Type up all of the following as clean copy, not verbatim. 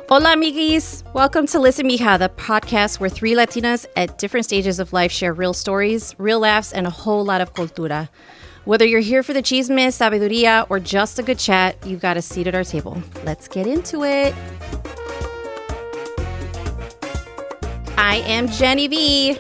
Hola, amiguis. Welcome to Listen, Mija, the podcast where three Latinas at different stages of life share real stories, real laughs, and a whole lot of cultura. Whether you're here for the chisme, sabiduría, or just a good chat, you've got a seat at our table. Let's get into it. I am Jenny V.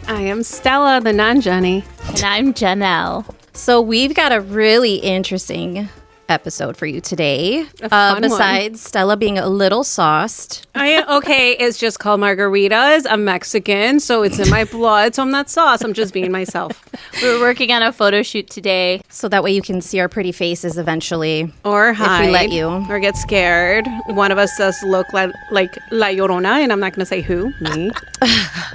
I am Stella, the non-Jenny. And I'm Janelle. So we've got a really interesting episode for you today. Besides Stella being a little sauced. It's just called margaritas. I'm Mexican, so it's in my blood, so I'm not sauced. I'm just being myself. We're working on a photo shoot today. So that way you can see our pretty faces eventually. Or hide. If we let you. Or get scared. One of us does look like La Llorona, and I'm not going to say who. Me.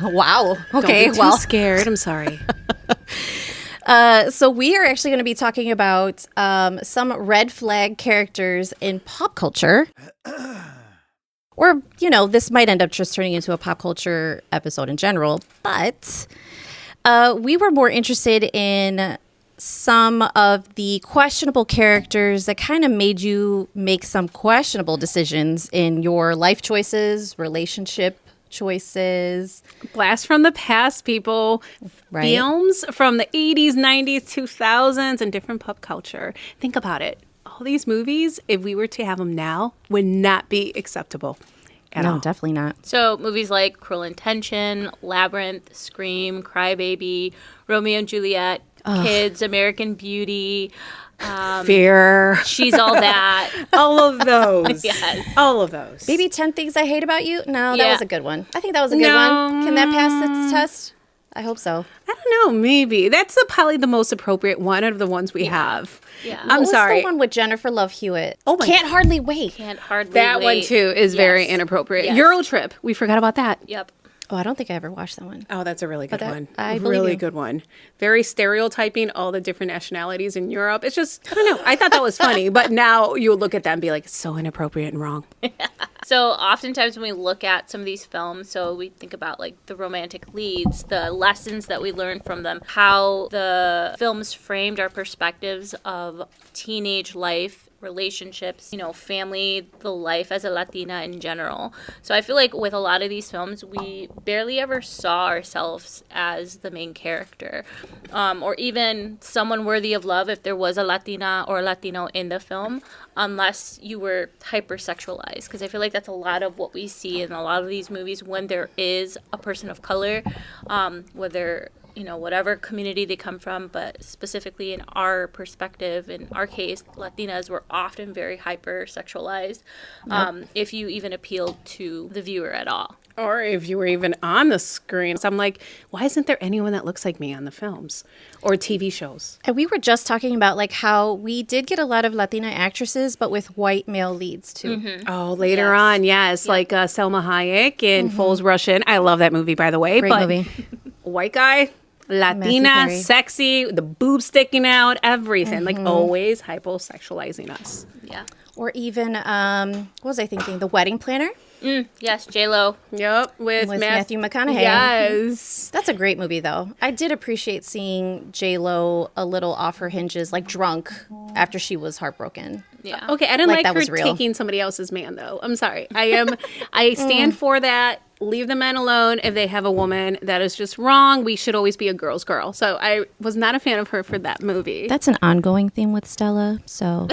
Wow. Okay, Don't be too scared. I'm sorry. So we are actually going to be talking about some red flag characters in pop culture. Or, you know, this might end up just turning into a pop culture episode in general. But we were more interested in some of the questionable characters that kind of made you make some questionable decisions in your life choices, relationship choices. Blast from the past, people. Right. Films from the 80s, 90s, 2000s, and different pop culture. Think about it. All these movies, if we were to have them now, would not be acceptable at all. No, definitely not. So movies like Cruel Intention, Labyrinth, Scream, Crybaby, Romeo and Juliet, Kids, American Beauty, Fear. She's All That. All of those. Yes. All of those. Maybe 10 Things I Hate About You? No, that Yeah. was a good one. I think that was a good one. Can that pass its test? I hope so. I don't know. Maybe. That's probably the most appropriate one out of the ones we have. Yeah. I'm What sorry. was the one with Jennifer Love Hewitt? Oh my Can't Hardly Wait. Can't hardly That one, wait. too, is very inappropriate. Yes. Eurotrip. We forgot about that. Yep. Oh, I don't think I ever watched that one. Oh, that's a really good one. I believe really you. good one. Very stereotyping all the different nationalities in Europe. It's just, I don't know. I thought that was funny, but now you would look at that and be like, it's so inappropriate and wrong. So oftentimes when we look at some of these films, so we think about like the romantic leads, the lessons that we learned from them, how the films framed our perspectives of teenage life, relationships, you know, family, the life as a Latina in general. So I feel like with a lot of these films, we barely ever saw ourselves as the main character, or even someone worthy of love if there was a Latina or a Latino in the film, unless you were hypersexualized. Because I feel like that's a lot of what we see in a lot of these movies when there is a person of color, whether, you know, whatever community they come from, but specifically in our perspective, in our case, Latinas were often very hypersexualized, if you even appealed to the viewer at all. Or if you were even on the screen. So I'm like, why isn't there anyone that looks like me on the films or TV shows? And we were just talking about like how we did get a lot of Latina actresses, but with white male leads too. Mm-hmm. Oh, later on, yes. Like Selma Hayek in Fool's Russian. I love that movie, by the way. Great but movie. White guy, Latina, Perry. sexy, the boobs sticking out, everything. Like always hyposexualizing us. Yeah. Or even, what was I thinking? The Wedding Planner Yes, J-Lo. Yep, with Matthew McConaughey. Yes. That's a great movie, though. I did appreciate seeing J-Lo a little off her hinges, like drunk, after she was heartbroken. Yeah. Okay, I didn't Like like that her was real. taking somebody else's man, though. I'm sorry. I stand for that. Leave the men alone. If they have a woman, that is just wrong. We should always be a girl's girl. So I was not a fan of her for that movie. That's an ongoing theme with Stella, so...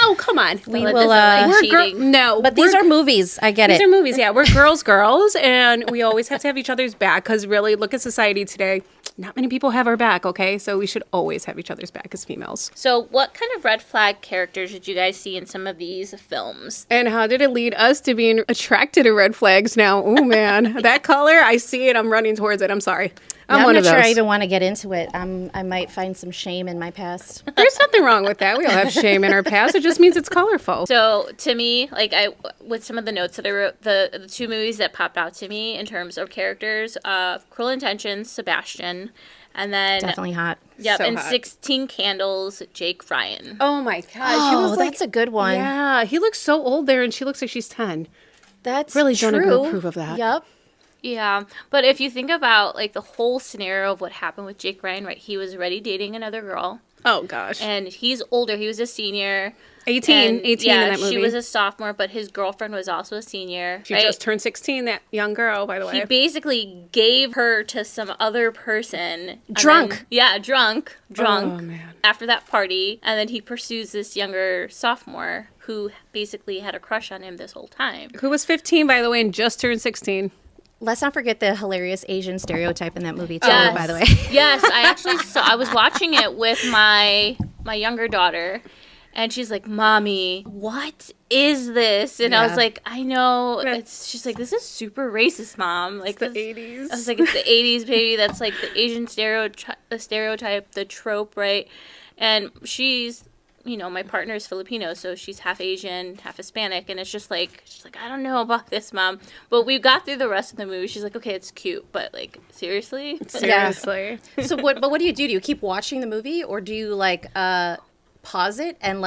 No, come on. We Stella will, doesn't like We're cheating. no, But these are movies. I get these it. are movies. Yeah, we're girls, and we always have to have each other's back because really, look at society today. Not many people have our back. Okay, so we should always have each other's back as females. So what kind of red flag characters did you guys see in some of these films? And how did it lead us to being attracted to red flags now? Oh man, that color, I see it. I'm running towards it. I'm sorry. I'm I'm one not of those. sure I even want to get into it. I might find some shame in my past. There's nothing wrong with that. We all have shame in our past. It just means it's colorful. So to me, like with some of the notes that I wrote, the two movies that popped out to me in terms of characters, Cruel Intentions, Sebastian, and then Definitely hot. Yep, So and hot. 16 Candles, Jake Ryan. Oh my gosh. He Oh, was like, that's a good one. yeah, he looks so old there and she looks like she's 10. That's Really true. don't approve of that. Yep. Yeah, but if you think about like the whole scenario of what happened with Jake Ryan, right? He was already dating another girl. Oh, gosh. And he's older. He was a senior. 18 in that movie. She was a sophomore, but his girlfriend was also a senior. She just turned 16, that young girl, by the way. He basically gave her to some other person. Drunk. Drunk. Oh, man. After that party. And then he pursues this younger sophomore who basically had a crush on him this whole time. Who was 15, by the way, and just turned 16. Let's not forget the hilarious Asian stereotype in that movie, too, Yes. by the way. Yes, I actually I was watching it with my younger daughter. And she's like, Mommy, what is this? And I was like, I know. She's like, this is super racist, Mom. Like it's the 80s. I was like, it's the 80s, baby. That's like the Asian stereotype, the trope, right? And she's, my partner is Filipino, so she's half Asian, half Hispanic. And it's just like, she's like, I don't know about this, Mom. But we got through the rest of the movie. She's like, okay, it's cute. But like, seriously? Seriously. So what do you do? Do you keep watching the movie, or do you pause it and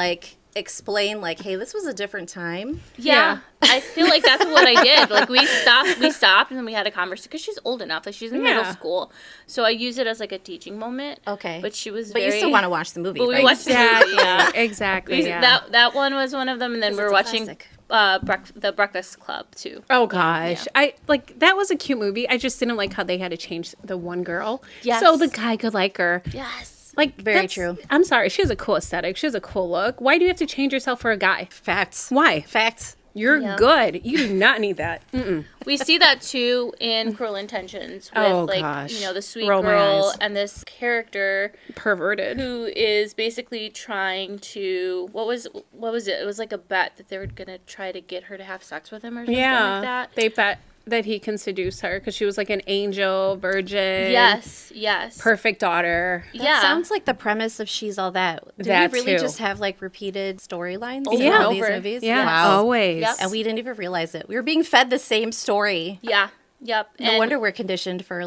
explain hey, this was a different time? Yeah. I feel like that's what I did. Like we stopped and then we had a conversation because she's old enough. Like she's in middle school. So I use it as a teaching moment. Okay. But she was But you still want to watch the movie, But we right? watched the movie, yeah. Exactly. That one was one of them, and then we're watching the Breakfast Club too. Oh gosh, that was a cute movie. I just didn't like how they had to change the one girl, Yes. so the guy could like her. Yes. Very true. I'm sorry, she has a cool aesthetic. She has a cool look. Why do you have to change yourself for a guy? Facts. Why? Facts. You're good. You do not need that. Mm-mm. We see that too in Cruel Intentions with the sweet girl Romance. and this character Perverted. who is basically trying to what was it? It was like a bet that they were gonna try to get her to have sex with him or something like that. They bet that he can seduce her because she was like an angel, virgin. Yes. Perfect daughter. That sounds like the premise of She's All That. Did That we really too. just have repeated storylines Over in and all these over. movies? Yeah, Wow. always. Yep. And we didn't even realize it. We were being fed the same story. Yeah. Yep. No wonder we're conditioned for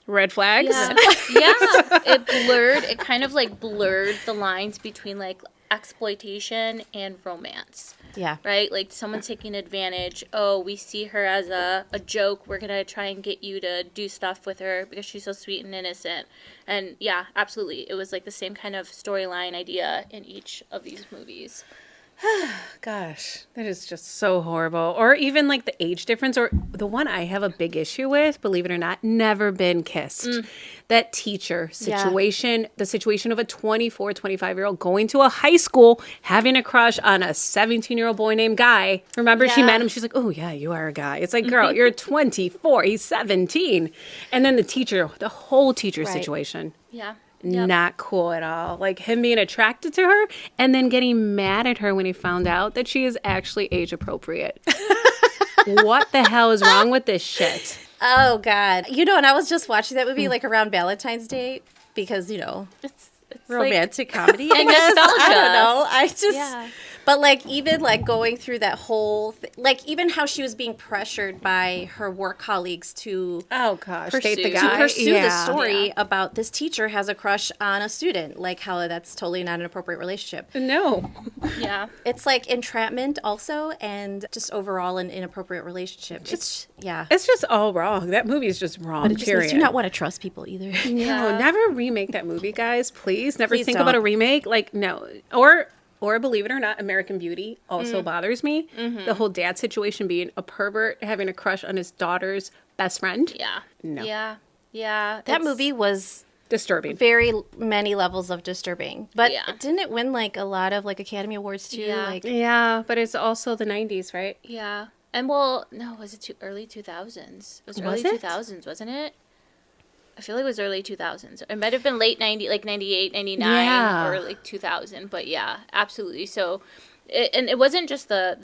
Red flags. Yeah. It kind of blurred the lines between exploitation and romance. Yeah. Right? Like someone taking advantage. Oh, we see her as a joke. We're going to try and get you to do stuff with her because she's so sweet and innocent. And yeah, absolutely. It was the same kind of storyline idea in each of these movies. Gosh, that is just so horrible. Or even the age difference, or the one I have a big issue with, believe it or not, Never Been Kissed. That teacher situation, the situation of a 24, 25-year-old going to a high school, having a crush on a 17-year-old boy named Guy. Remember, she met him, she's like, oh yeah, you are a guy. It's like, girl, you're 24, he's 17. And then the whole teacher situation. Yeah. Not cool at all. Him being attracted to her and then getting mad at her when he found out that she is actually age appropriate. What the hell is wrong with this shit? Oh, God. And I was just watching that movie around Valentine's Day because, It's romantic comedy. and I nostalgia. don't know. I just... But even going through that whole even how she was being pressured by her work colleagues to Date the guy. to pursue the story about this teacher has a crush on a student, how that's totally not an appropriate relationship. No. Yeah. It's entrapment also, and just overall an inappropriate relationship. It's just all wrong. That movie is just wrong. But it just makes you not want to trust people either. No, never remake that movie, guys. Please, never Please think don't. about a remake. No, or believe it or not, American Beauty also bothers me. The whole dad situation, being a pervert, having a crush on his daughter's best friend. Yeah. No. Yeah. That movie was Disturbing. very many levels of disturbing. But Yeah. didn't it win a lot of Academy Awards too? Yeah. Yeah, but it's also the 90s, right? Yeah. And no, was it early 2000s? It was early it? 2000s, wasn't it? I feel like it was early 2000s. It might have been late 90, 98, 99, Yeah. or 2000. But yeah, absolutely. So, it wasn't just the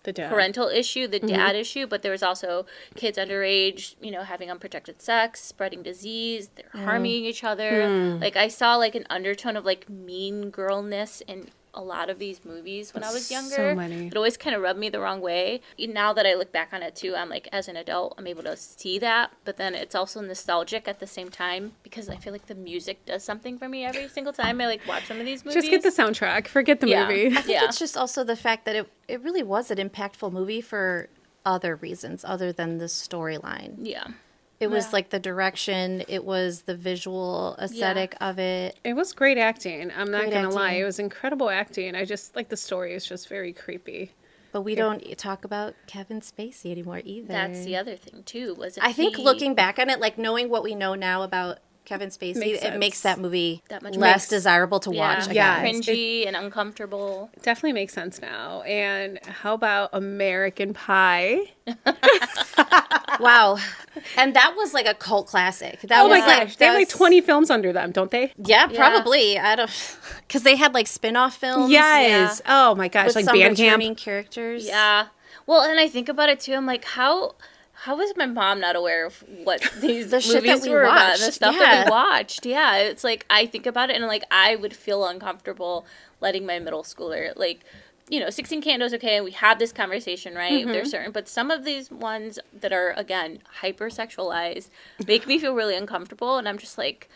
The dad. parental issue, the dad issue, but there was also kids underage, having unprotected sex, spreading disease, they're harming each other. I saw an undertone of mean girlness in a lot of these movies when I was younger. So many. It always kind of rubbed me the wrong way. Now that I look back on it too, I'm as an adult, I'm able to see that, but then it's also nostalgic at the same time because I feel the music does something for me every single time I watch some of these movies. Just get the soundtrack. Forget the movie. I think it's just also the fact that it really was an impactful movie for other reasons other than the storyline. Yeah. It was like the direction, it was the visual aesthetic of it. It was great acting. I'm not going to lie. acting. It was incredible acting. I just, like, the story is just very creepy. But we don't talk about Kevin Spacey anymore either. That's the other thing too. I think looking back on it, like knowing what we know now about Kevin Spacey, it makes that movie that much less desirable to watch. Yeah. Cringy and uncomfortable. Definitely makes sense now. And how about American Pie? Wow. And that was like a cult classic. That Oh was my gosh. They have like 20 films under them, don't they? Yeah, probably. I don't, because they had like spin-off films. Yes. Yeah, Oh my gosh. with Like some Bandcamp. returning characters. Yeah. Well, and I think about it too. I'm like, how was my mom not aware of what these The shit that movies we were about, and the watched, stuff that yeah. we watched? Yeah, it's like I think about it, and like I would feel uncomfortable letting my middle schooler 16 Candles, okay, and we had this conversation, right? There's certain, but some of these ones that are again hypersexualized make me feel really uncomfortable, and I'm just like,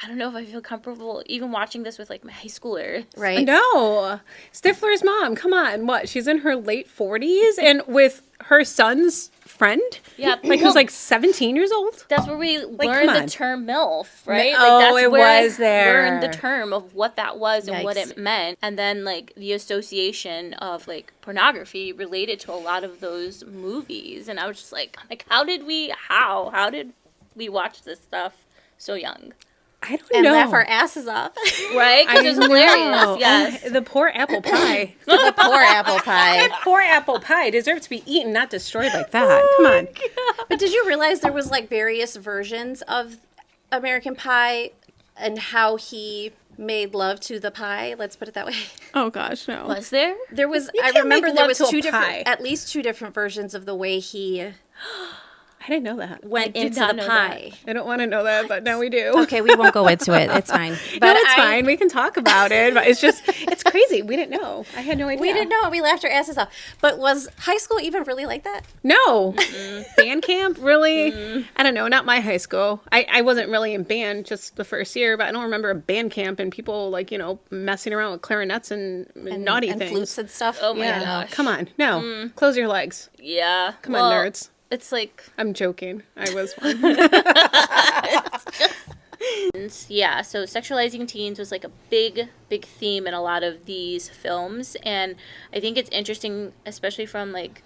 I don't know if I feel comfortable even watching this with like my high schooler. Right. No. Stifler's mom, come on. What? She's in her late 40s and with her son's friend? Yeah. Like who's like 17 years old? That's where we learned come the on. term MILF, right? Oh, Like, that's it where was there. I learned the term of what that was and what Yikes. it meant. And then, like, the association of, like, pornography related to a lot of those movies. And I was just like, how did we watch this stuff so young? I don't And know. laugh our asses off. Right? Because it was hilarious. know. Yes. The poor apple pie. The poor apple pie. Poor apple pie deserves to be eaten, not destroyed like that. Come on. But did you realize there was like various versions of American Pie and how he made love to the pie? Let's put it that way. Oh gosh, no. Was there? There was. I can't remember make there love was to a two different, pie. at least two different versions of the way he I didn't know that. went did into not the know pie. I don't want to know that, but now we do. Okay, we won't go into it. It's fine. But it's fine. We can talk about it. But it's crazy. We didn't know. I had no idea. We didn't know. We laughed our asses off. But was high school even really like that? No. Band camp? Really? I don't know. Not my high school. I wasn't really in band just the first year, but I don't remember a band camp and people messing around with clarinets and naughty and things. flutes and stuff. Oh my Yeah. gosh. Come on. No. Close your legs. Yeah. Come on, nerds. It's like, I'm joking. I was one. yeah, so sexualizing teens was like a big theme in a lot of these films. And I think it's interesting, especially from like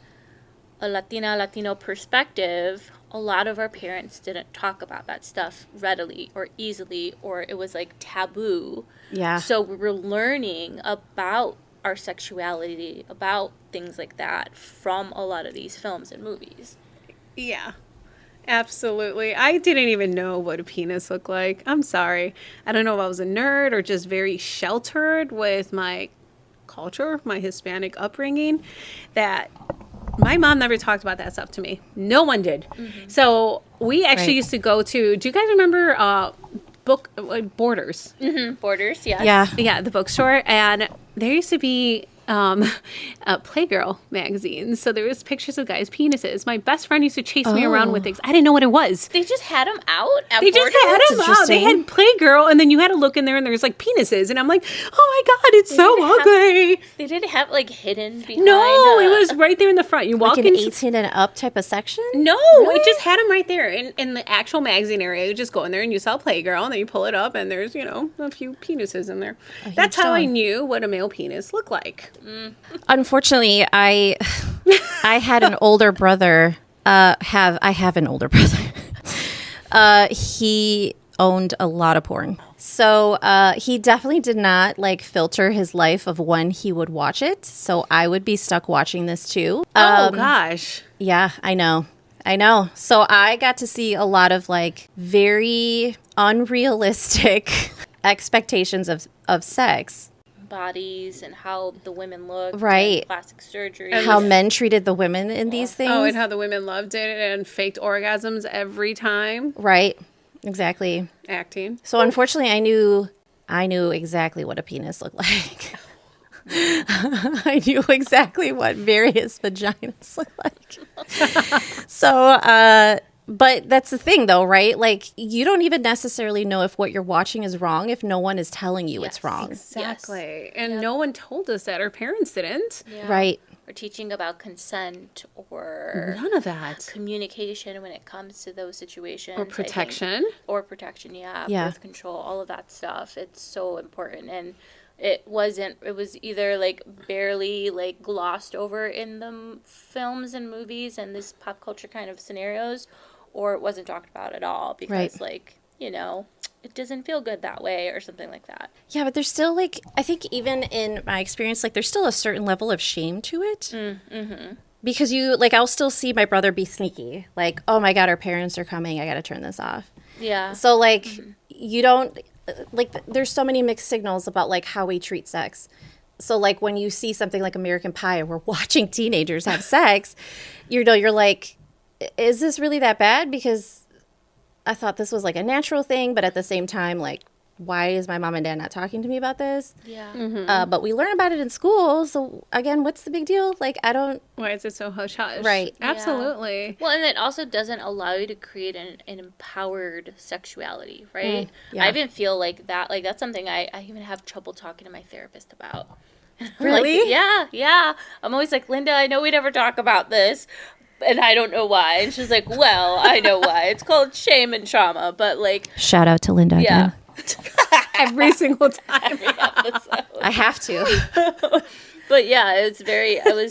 a Latino perspective, a lot of our parents didn't talk about that stuff readily or easily, or it was like taboo. Yeah. So we were learning about our sexuality, about things like that from a lot of these films and movies. Yeah, absolutely. I didn't even know what a penis looked like. I'm sorry. I don't know if I was a nerd or just very sheltered with my culture, my Hispanic upbringing, that my mom never talked about that stuff to me. No one did. So we actually used to go to, do you guys remember book Borders? Borders, yes. Yeah. Yeah, the bookstore. And there used to be Playgirl magazines. So there was pictures of guys' penises. My best friend used to chase me around with things. I didn't know what it was. They just had them out at They just Borders? had them out. They had Playgirl, and then you had to look in there, and there's like penises, and I'm like, oh my god, it's so didn't have- ugly. They didn't have like hidden behind. No, it was right there in the front. You walk Like an in. 18 and up type of section? No, it just had them right there in the actual magazine area. You just go in there and you saw Playgirl, and then you pull it up, and there's a few penises in there. That's how I dog. knew what a male penis looked like. Unfortunately, I had an older brother. I have an older brother. He owned a lot of porn, so he definitely did not like filter his life of when he would watch it. So I would be stuck watching this too. Oh gosh. Yeah, I know. So I got to see a lot of like very unrealistic expectations of sex. Bodies and how the women looked. Right. And plastic surgery. How men treated the women in these things. Oh, and how the women loved it and faked orgasms every time. Right. Exactly. Acting. So unfortunately, I knew exactly what a penis looked like. I knew exactly what various vaginas look like. So, but that's the thing though, right? Like you don't even necessarily know if what you're watching is wrong if no one is telling you it's wrong. Exactly. And no one told us that. Our parents didn't. Yeah. Right. or teaching about consent or none of that. communication when it comes to those situations. Or protection. Yeah. Birth control, all of that stuff. It's so important. And it was either like barely like glossed over in the films and movies and this pop culture kind of scenarios, or it wasn't talked about at all because like, you know, it doesn't feel good that way or something like that. Yeah, but there's still like, I think even in my experience, like there's still a certain level of shame to it. Because I'll still see my brother be sneaky. Like, oh my God, our parents are coming. I got to turn this off. Yeah. So like, you don't, like, there's so many mixed signals about like how we treat sex. So like when you see something like American Pie and we're watching teenagers have sex, you're like, is this really that bad? Because I thought this was like a natural thing, but at the same time, like, why is my mom and dad not talking to me about this? Yeah. But we learn about it in school. So again, what's the big deal? Like, I don't. Why is it so hush-hush? Right. Absolutely. Yeah. Well, and it also doesn't allow you to create an empowered sexuality, right? Yeah. I even feel like that, like that's something I even have trouble talking to my therapist about. Really? Like, yeah. I'm always like, Linda, I know we never talk about this, and I don't know why. And she's like, well, I know why. It's called shame and trauma, but like. Shout out to Linda. Yeah. Again. Every single time. Every episode. I have to. But yeah, I was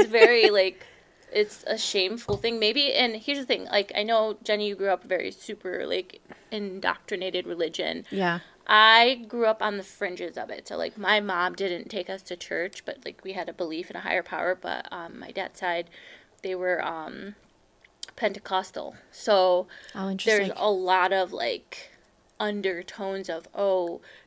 very like, it's a shameful thing maybe. And here's the thing, like, I know, Jenny, you grew up very super like indoctrinated religion. Yeah. I grew up on the fringes of it. So like my mom didn't take us to church, but like we had a belief in a higher power. But my dad's side, they were Pentecostal. So there's a lot of like undertones of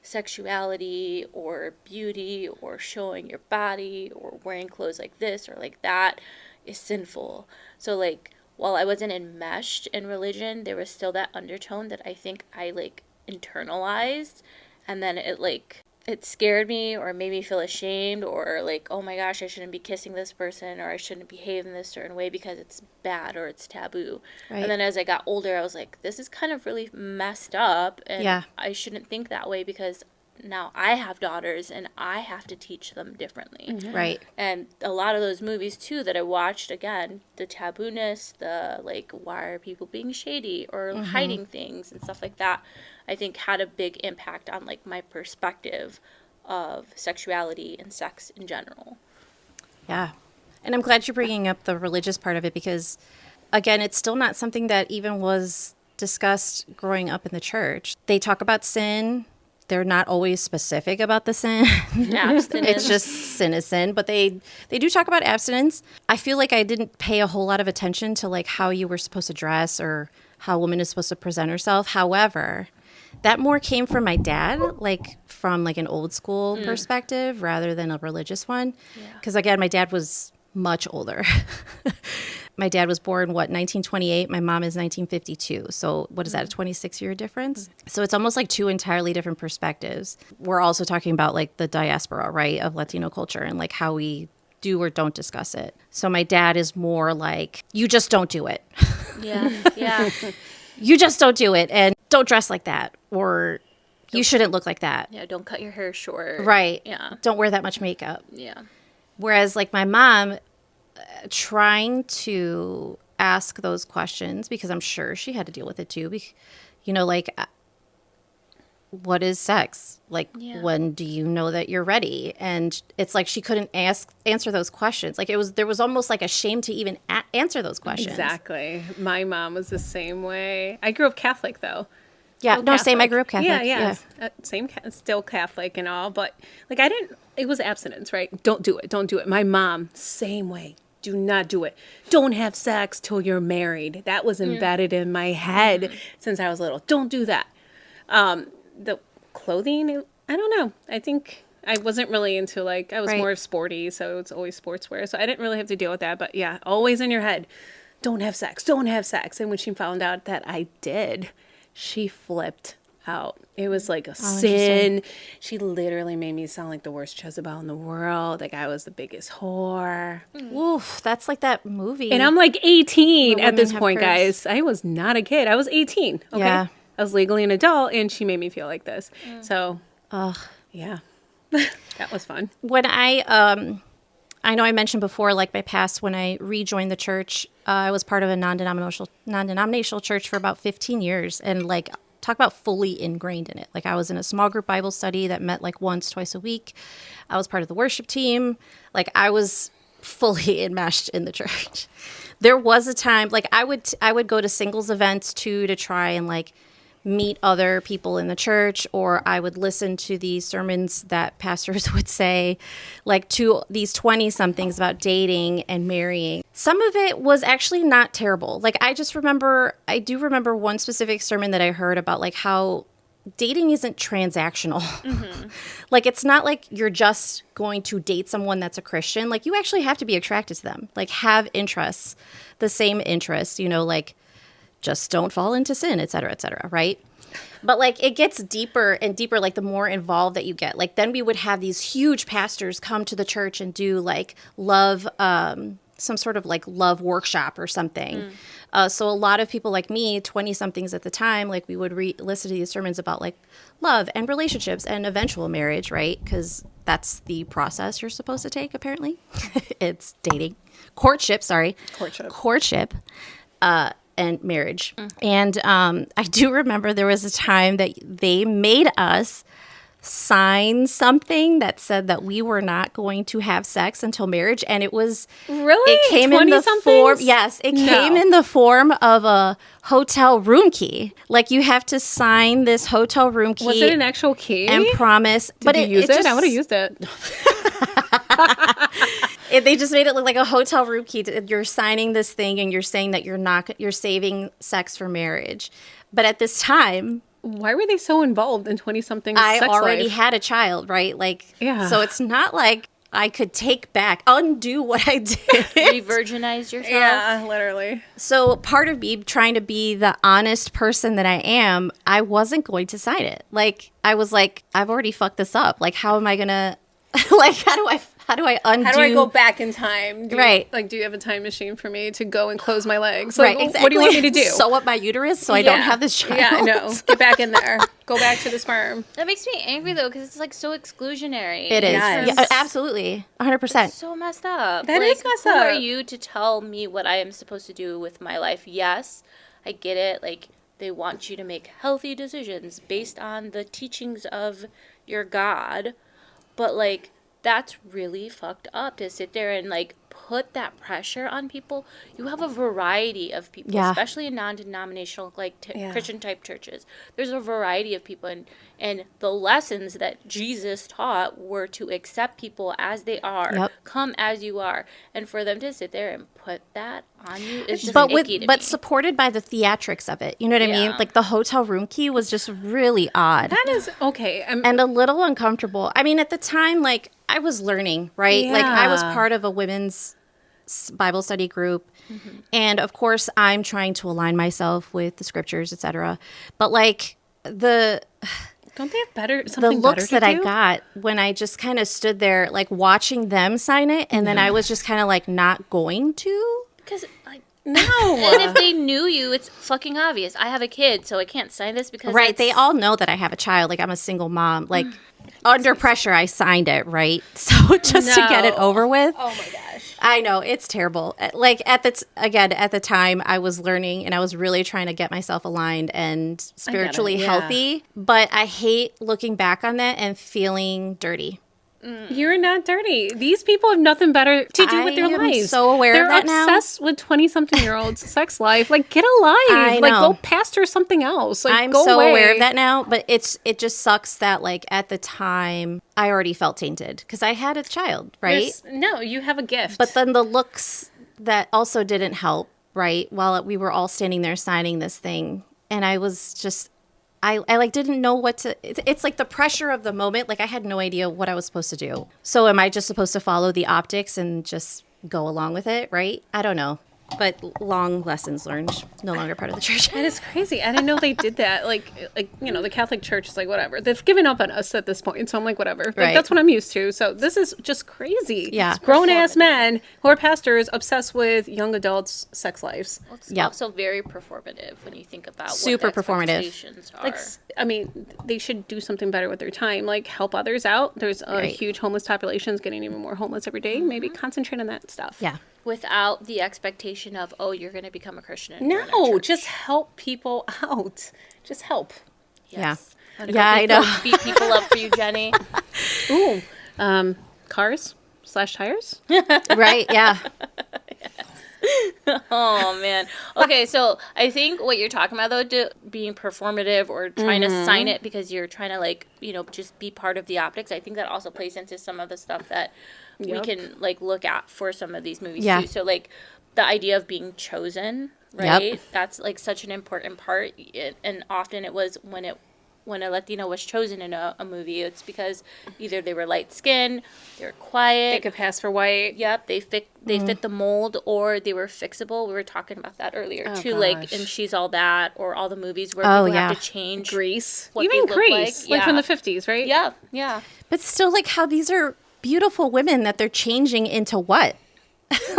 sexuality or beauty or showing your body or wearing clothes like this or like that is sinful. So like while I wasn't enmeshed in religion, there was still that undertone that I think I like internalized, and then it scared me or made me feel ashamed or like, oh my gosh, I shouldn't be kissing this person or I shouldn't behave in this certain way because it's bad or it's taboo. Right. And then as I got older, I was like, this is kind of really messed up and I shouldn't think that way because now I have daughters and I have to teach them differently. Mm-hmm. Right. And a lot of those movies too that I watched, again, the tabooness, the like, why are people being shady or hiding things and stuff like that, I think had a big impact on like my perspective of sexuality and sex in general. Yeah. And I'm glad you're bringing up the religious part of it because, again, it's still not something that even was discussed growing up in the church. They talk about sin. They're not always specific about the sin. It's just sin is sin. But they do talk about abstinence. I feel like I didn't pay a whole lot of attention to like how you were supposed to dress or how a woman is supposed to present herself. However, that more came from my dad, like from like an old school perspective rather than a religious one. Because again, my dad was much older. My dad was born, 1928? My mom is 1952. So what is that, a 26-year difference? So it's almost like two entirely different perspectives. We're also talking about like the diaspora, right, of Latino culture and like how we do or don't discuss it. So my dad is more like, you just don't do it. Yeah. You just don't do it and don't dress like that or you shouldn't look like that. Yeah, don't cut your hair short. Right. Yeah. Don't wear that much makeup. Yeah. Whereas like my mom, trying to ask those questions because I'm sure she had to deal with it too. You know, like, what is sex? Like, when do you know that you're ready? And it's like she couldn't answer those questions. Like there was almost like a shame to even answer those questions. Exactly. My mom was the same way. I grew up Catholic though. Yeah, no, Catholic. same. I grew up Catholic. Yeah. Same, still Catholic and all, but like it was abstinence, right? Don't do it. My mom, same way. Do not do it. Don't have sex till you're married. That was embedded in my head since I was little. Don't do that. The clothing, I don't know. I think I wasn't really into like, I was more sporty, so it's always sportswear. So I didn't really have to deal with that. But yeah, always in your head, don't have sex. And when she found out that I did, she flipped out. It was like a sin. She literally made me sound like the worst Jezebel in the world. Like I was the biggest whore. Oof, that's like that movie. And I'm like 18 at this point, guys. I was not a kid. I was 18. Okay. Yeah. I was legally an adult and she made me feel like this. So, yeah, that was fun. When I I know I mentioned before, like my past, when I rejoined the church, I was part of a non-denominational church for about 15 years. And like, talk about fully ingrained in it. Like I was in a small group Bible study that met like once, twice a week. I was part of the worship team. Like I was fully enmeshed in the church. There was a time, like I would go to singles events too, to try and like meet other people in the church, or I would listen to these sermons that pastors would say, like to these 20-somethings about dating and marrying. Some of it was actually not terrible. Like I do remember one specific sermon that I heard about like how dating isn't transactional. Mm-hmm. Like it's not like you're just going to date someone that's a Christian. Like you actually have to be attracted to them, like have interests, the same interests, like just don't fall into sin, et cetera, right? But like it gets deeper and deeper, like the more involved that you get. Like then we would have these huge pastors come to the church and do like love, some sort of like love workshop or something. So a lot of people like me, 20-somethings at the time, like we would listen to these sermons about like love and relationships and eventual marriage, right? Because that's the process you're supposed to take, apparently. It's courtship. And marriage. And I do remember there was a time that they made us sign something that said that we were not going to have sex until marriage. And it was really, it came in the form. Yes, it came in the form of a hotel room key. Like you have to sign this hotel room key. Was it an actual key? And promise. Did you use it? I would have used it. They just made it look like a hotel room key. You're signing this thing and you're saying that you're saving sex for marriage. But at this time, why were they so involved in 20-something I sex already life? had a child, right? Like, yeah. So it's not like I could undo what I did. Re-virginize yourself. Yeah, literally. So part of me trying to be the honest person that I am, I wasn't going to sign it. Like, I was like, I've already fucked this up. Like, how am I going to, like, how do I undo? How do I go back in time? Do you have a time machine for me to go and close my legs? Like, right, exactly. What do you want me to do? Sew up my uterus so I don't have this child? Yeah, no. Get back in there. Go back to the sperm. That makes me angry, though, because it's, like, so exclusionary. It is. Yes. Yeah, absolutely. 100%. It's so messed up. That is messed up. Who are you to tell me what I am supposed to do with my life? Yes, I get it. Like, they want you to make healthy decisions based on the teachings of your God. But, like, that's really fucked up to sit there and like put that pressure on people. You have a variety of people, especially in non-denominational like Christian type churches. There's a variety of people, and the lessons that Jesus taught were to accept people as they are, come as you are, and for them to sit there and put that on you is just icky to me. Supported by the theatrics of it. You know what I mean? Like the hotel room key was just really odd. That is okay. And a little uncomfortable. I mean, at the time, like I was learning, right? Yeah. Like I was part of a women's Bible study group. Mm-hmm. And of course, I'm trying to align myself with the scriptures, etc. But like don't they have the looks that I got when I just kind of stood there, like watching them sign it, and then I was just kind of like not going to. Because like no, and if they knew you, it's fucking obvious. I have a kid, so I can't sign this because they all know that I have a child. Like I'm a single mom. Like under pressure, I signed it, right? So just to get it over with. Oh my gosh. I know, it's terrible. Like at the time I was learning and I was really trying to get myself aligned and spiritually healthy, but I hate looking back on that and feeling dirty. You're not dirty. These people have nothing better to do with their lives. I'm so aware of that now. They're obsessed with 20-something-year-olds' sex life. Like, get a life. I like, know. go pastor something else. Like, I'm go so away. aware of that now, but it just sucks that, like, at the time, I already felt tainted because I had a child, right? No, you have a gift. But then the looks that also didn't help, right? While we were all standing there signing this thing, and I was just... I like didn't know what to, it's like the pressure of the moment. Like I had no idea what I was supposed to do. So am I just supposed to follow the optics and just go along with it? Right. I don't know. But long lessons learned, no longer part of the church. That is crazy. I didn't know they did that. Like the Catholic Church is like, whatever. They've given up on us at this point. So I'm like, whatever. Like, Right. that's what I'm used to. So this is just crazy. Yeah. Grown-ass men who are pastors obsessed with young adults' sex lives. Well, it's Yep. also very performative when you think about Super what the performative. expectations are. Like, I mean, they should do something better with their time. Like, help others out. There's a Right. huge homeless population. It's getting even more homeless every day. Maybe concentrate on that stuff. Yeah. Without the expectation of, oh, you're going to become a Christian. and you're in a No, church. just help people out. Just help. Yes. Wanna Yeah, I go know. beat people up for you, Jenny. Ooh. Cars / tires. Right. Yeah. Oh man. Okay, so I think what you're talking about though, being performative or trying to sign it because you're trying to like, just be part of the optics. I think that also plays into some of the stuff that we Yep. can like look at for some of these movies Yeah. too. So like the idea of being chosen, right? That's like such an important part. And often it was when a Latina was chosen in a movie, it's because either they were light skinned, they were quiet. They could pass for white. Yep, they fit the mold, or they were fixable. We were talking about that earlier too, like gosh. in She's All That, or all the movies where Oh, people yeah. have to change. Grease. What Even they look Grease. like. Like from Yeah. the 50s, right? Yeah, yeah. But still, like, how these are beautiful women that they're changing into what?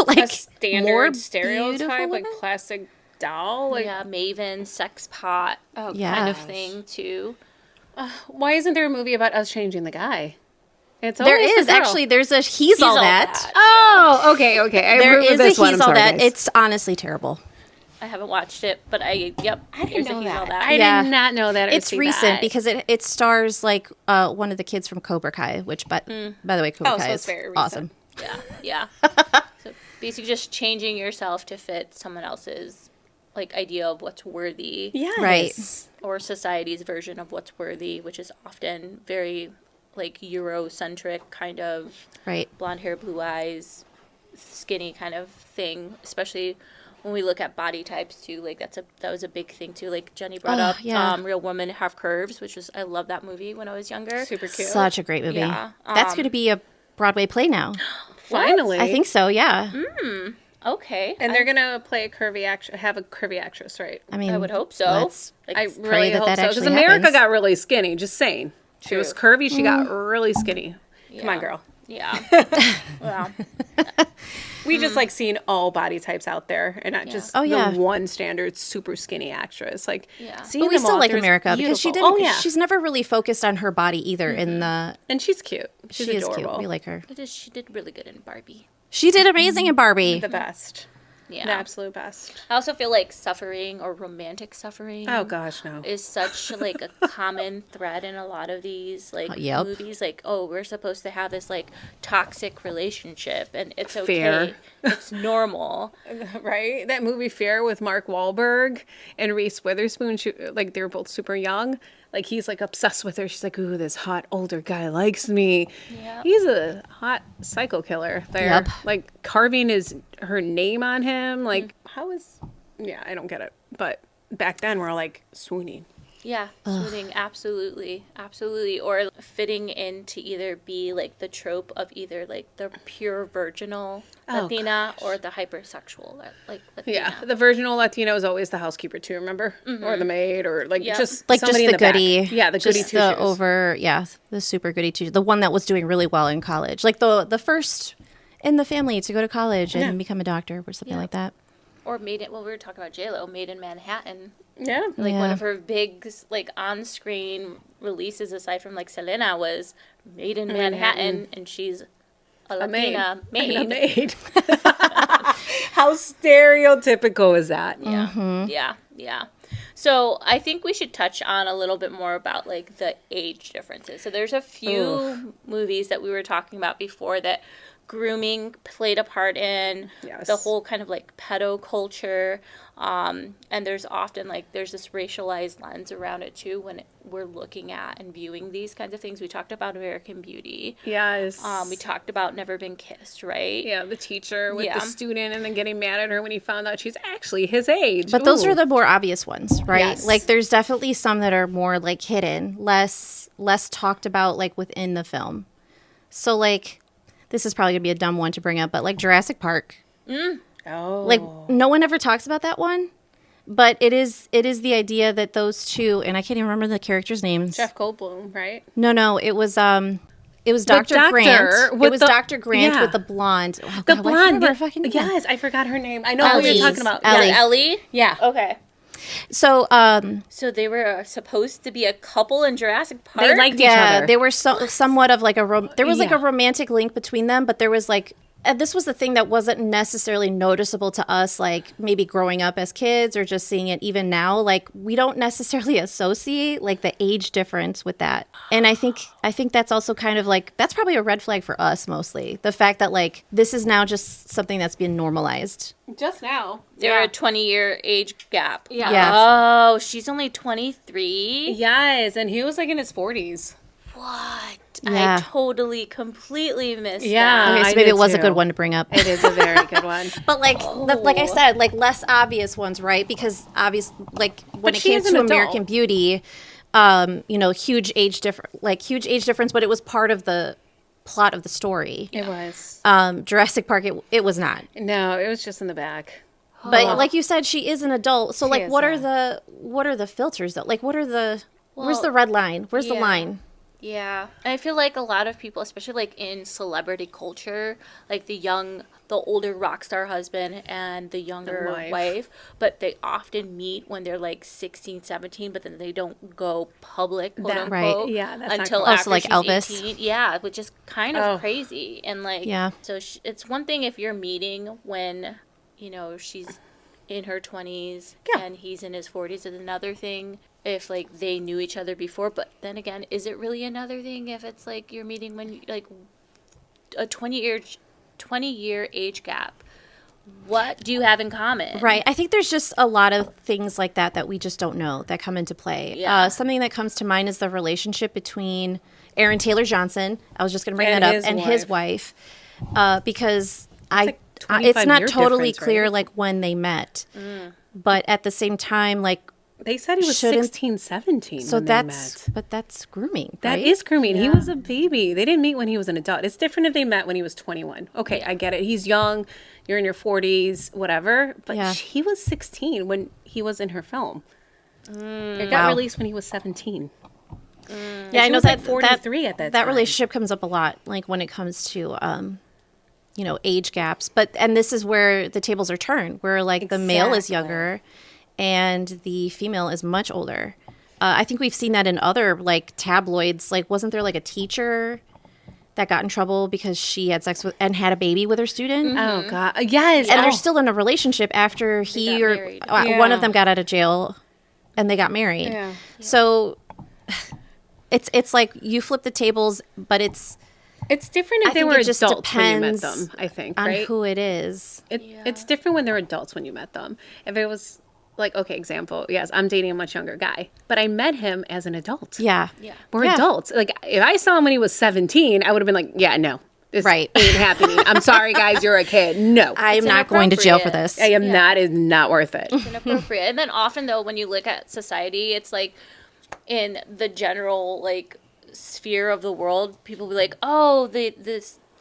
Like, A standard more stereotype, beautiful like women? plastic doll. Like, Yeah, maven, sex pot, Yeah. kind of thing too. why isn't there a movie about us changing the guy? It's There always the is girl. actually. There's a He's All That. Oh, okay. I There remember is this a one. He's I'm All sorry, That. guys. It's honestly terrible. I haven't watched it, but I I didn't there's a know He's All that. That. I Yeah. did not know that. or It's see recent that. because it stars like one of the kids from Cobra Kai, which by the way, Cobra Oh, Kai so is it's very recent. awesome. Yeah. So basically just changing yourself to fit someone else's like idea of what's worthy. Yes. Right. Or society's version of what's worthy, which is often very like Eurocentric kind of Right. blonde hair, blue eyes, skinny kind of thing, especially when we look at body types too. Like that was a big thing too. Like Jenny brought Oh, up yeah. Real Women Have Curves, which was I love that movie when I was younger. Super cute. Such a great movie. Yeah, That's going to be a Broadway play now. Finally. I think so. Yeah. Okay. And they're gonna play a curvy have a curvy actress, right? I mean, I would hope so. let's Like, I pray really that hope that so. Because actually America happens. got really skinny. Just saying. She was curvy. She got really skinny. Come on, Yeah. girl. Yeah. Well, We just like seeing all body types out there, and not just Oh, yeah. the one standard super skinny actress. Like, Yeah. seeing But we them still all, like there's America because she beautiful- didn't. Oh yeah, She's never really focused on her body either. In the and she's cute. She's she is adorable. cute. We like her. she did really good in Barbie. She did amazing in Barbie. The best. Yeah. The absolute best. I also feel like suffering or romantic suffering. Oh gosh, no. Is such like a common thread in a lot of these like Yep. movies. Like, oh, we're supposed to have this like toxic relationship, and it's okay. Fair. It's normal. Right? That movie Fear with Mark Wahlberg and Reese Witherspoon, like they were both super young. Like he's like obsessed with her. She's like, ooh, this hot older guy likes me. Yep. He's a hot psycho killer there. Yep. Like carving her name on him. Like how is, yeah, I don't get it. But back then we're like swooning. Yeah, swooning, absolutely, absolutely. Or fitting in to either be like the trope of either like the pure virginal Oh, Latina or the hypersexual like Latina. Yeah, the virginal Latino is always the housekeeper too. Remember, or the maid, or like Yep. just Like just somebody the in the back. goody. Yeah, the goody just two the shoes. over. Yeah, the super goody two. The one that was doing really well in college. Like the first in the family to go to college and Yeah. become a doctor or something Yeah. like that. Or Made in, well, we were talking about J-Lo, Made in Manhattan. Yeah, Like one Yeah. of her big like on-screen releases aside from like Selena was Made in Manhattan, and she's a Latina maid. A maid. How stereotypical is that? Yeah. So I think we should touch on a little bit more about like the age differences. So there's a few movies that we were talking about before that grooming played a part in, Yes. the whole kind of like pedo culture, and there's often like there's this racialized lens around it too when we're looking at and viewing these kinds of things. We talked about American Beauty. Yes. We talked about Never Been Kissed, right? Yeah, the teacher with Yeah. the student and then getting mad at her when he found out she's actually his age. But those Ooh. are the more obvious ones, right? Yes. Like there's definitely some that are more like hidden, less talked about like within the film. So like this is probably gonna be a dumb one to bring up, but like Jurassic Park. Oh. Like, no one ever talks about that one. But it is the idea that those two, and I can't even remember the characters' names. Jeff Goldblum, right? No, it was Dr. Grant. It was Dr. Grant with the blonde. Oh, the God, blonde. Yes, I forgot her name. I know who you're talking about. Ellie. Yeah, Ellie? Yeah. Okay. So, So they were supposed to be a couple in Jurassic Park? They liked each other. they were somewhat of like there was like a romantic link between them, but there was like, and this was the thing that wasn't necessarily noticeable to us, like maybe growing up as kids or just seeing it even now. Like we don't necessarily associate like the age difference with that. And I think that's also kind of like, that's probably a red flag for us mostly. The fact that like this is now just something that's been normalized. Just now. They're a 20-year age gap. Yeah. Yes. Oh, she's only 23? Yes, and he was like in his 40s. What? Yeah. I totally, completely missed Yeah. that. Okay, so I maybe did it was a too. good one to bring up. It is a very good one. But like I said, like less obvious ones, right? Because obvious, like when But it she came is an to adult. American Beauty, huge age difference, but it was part of the plot of the story. It was. Jurassic Park, it was not. No, it was just in the back. But like you said, she is an adult. So like, is what are the filters though? Like, where's Well, the red line? Where's the yeah. line? Yeah. I feel like a lot of people, especially like in celebrity culture, like the older rock star husband and the younger wife. wife, but they often meet when they're like 16, 17, but then they don't go public, quote That- unquote, right. Yeah, that's not until cool. Oh, after so like she's Elvis? 18. Yeah, which is kind of Oh. crazy. And like, Yeah. so it's one thing if you're meeting when, she's in her 20s Yeah. and he's in his 40s. And another thing if like they knew each other before, but then again, is it really another thing if it's like you're meeting when like a 20-year age gap? What do you have in common? Right. I think there's just a lot of things like that we just don't know that come into play. Yeah. Something that comes to mind is the relationship between Aaron Taylor Johnson. I was just going to bring And that up, his and his wife, because like 25 it's not year totally difference, clear right? like when they met, but at the same time, like They said he was Shouldn't- 16, 17 so when that's they met. but that's grooming. That right? is grooming. He was a baby. They didn't meet when he was an adult. It's different if they met when he was 21. Okay, I get it. He's young. You're in your 40s, whatever. But Yeah. he was 16 when he was in her film. It got Wow. released when he was 17. Yeah, I she know was, that like, 43 at that that time. relationship comes up a lot, like when it comes to age gaps. But and this is where the tables are turned, where like the male is Exactly. younger and the female is much older. I think we've seen that in other like tabloids. Like, wasn't there like a teacher that got in trouble because she had sex with and had a baby with her student? Oh, God. Yes. And Oh. they're still in a relationship after he got or married. one Yeah. of them got out of jail and they got married. Yeah. So it's like you flip the tables, but it's It's different if I they think were it just adults when you met depends them, I think, on right? who it is. It's different when they're adults when you met them. If it was like, okay, example, yes, I'm dating a much younger guy, but I met him as an adult. Yeah. Yeah. We're Yeah. adults. Like, if I saw him when he was 17, I would have been like, yeah, no, this Right. ain't happening. I'm sorry, guys, you're a kid. No. I am not going to jail for inappropriate. this. I am not, is not worth it. Inappropriate. And then often though, when you look at society, it's like in the general like sphere of the world, people will be like, oh,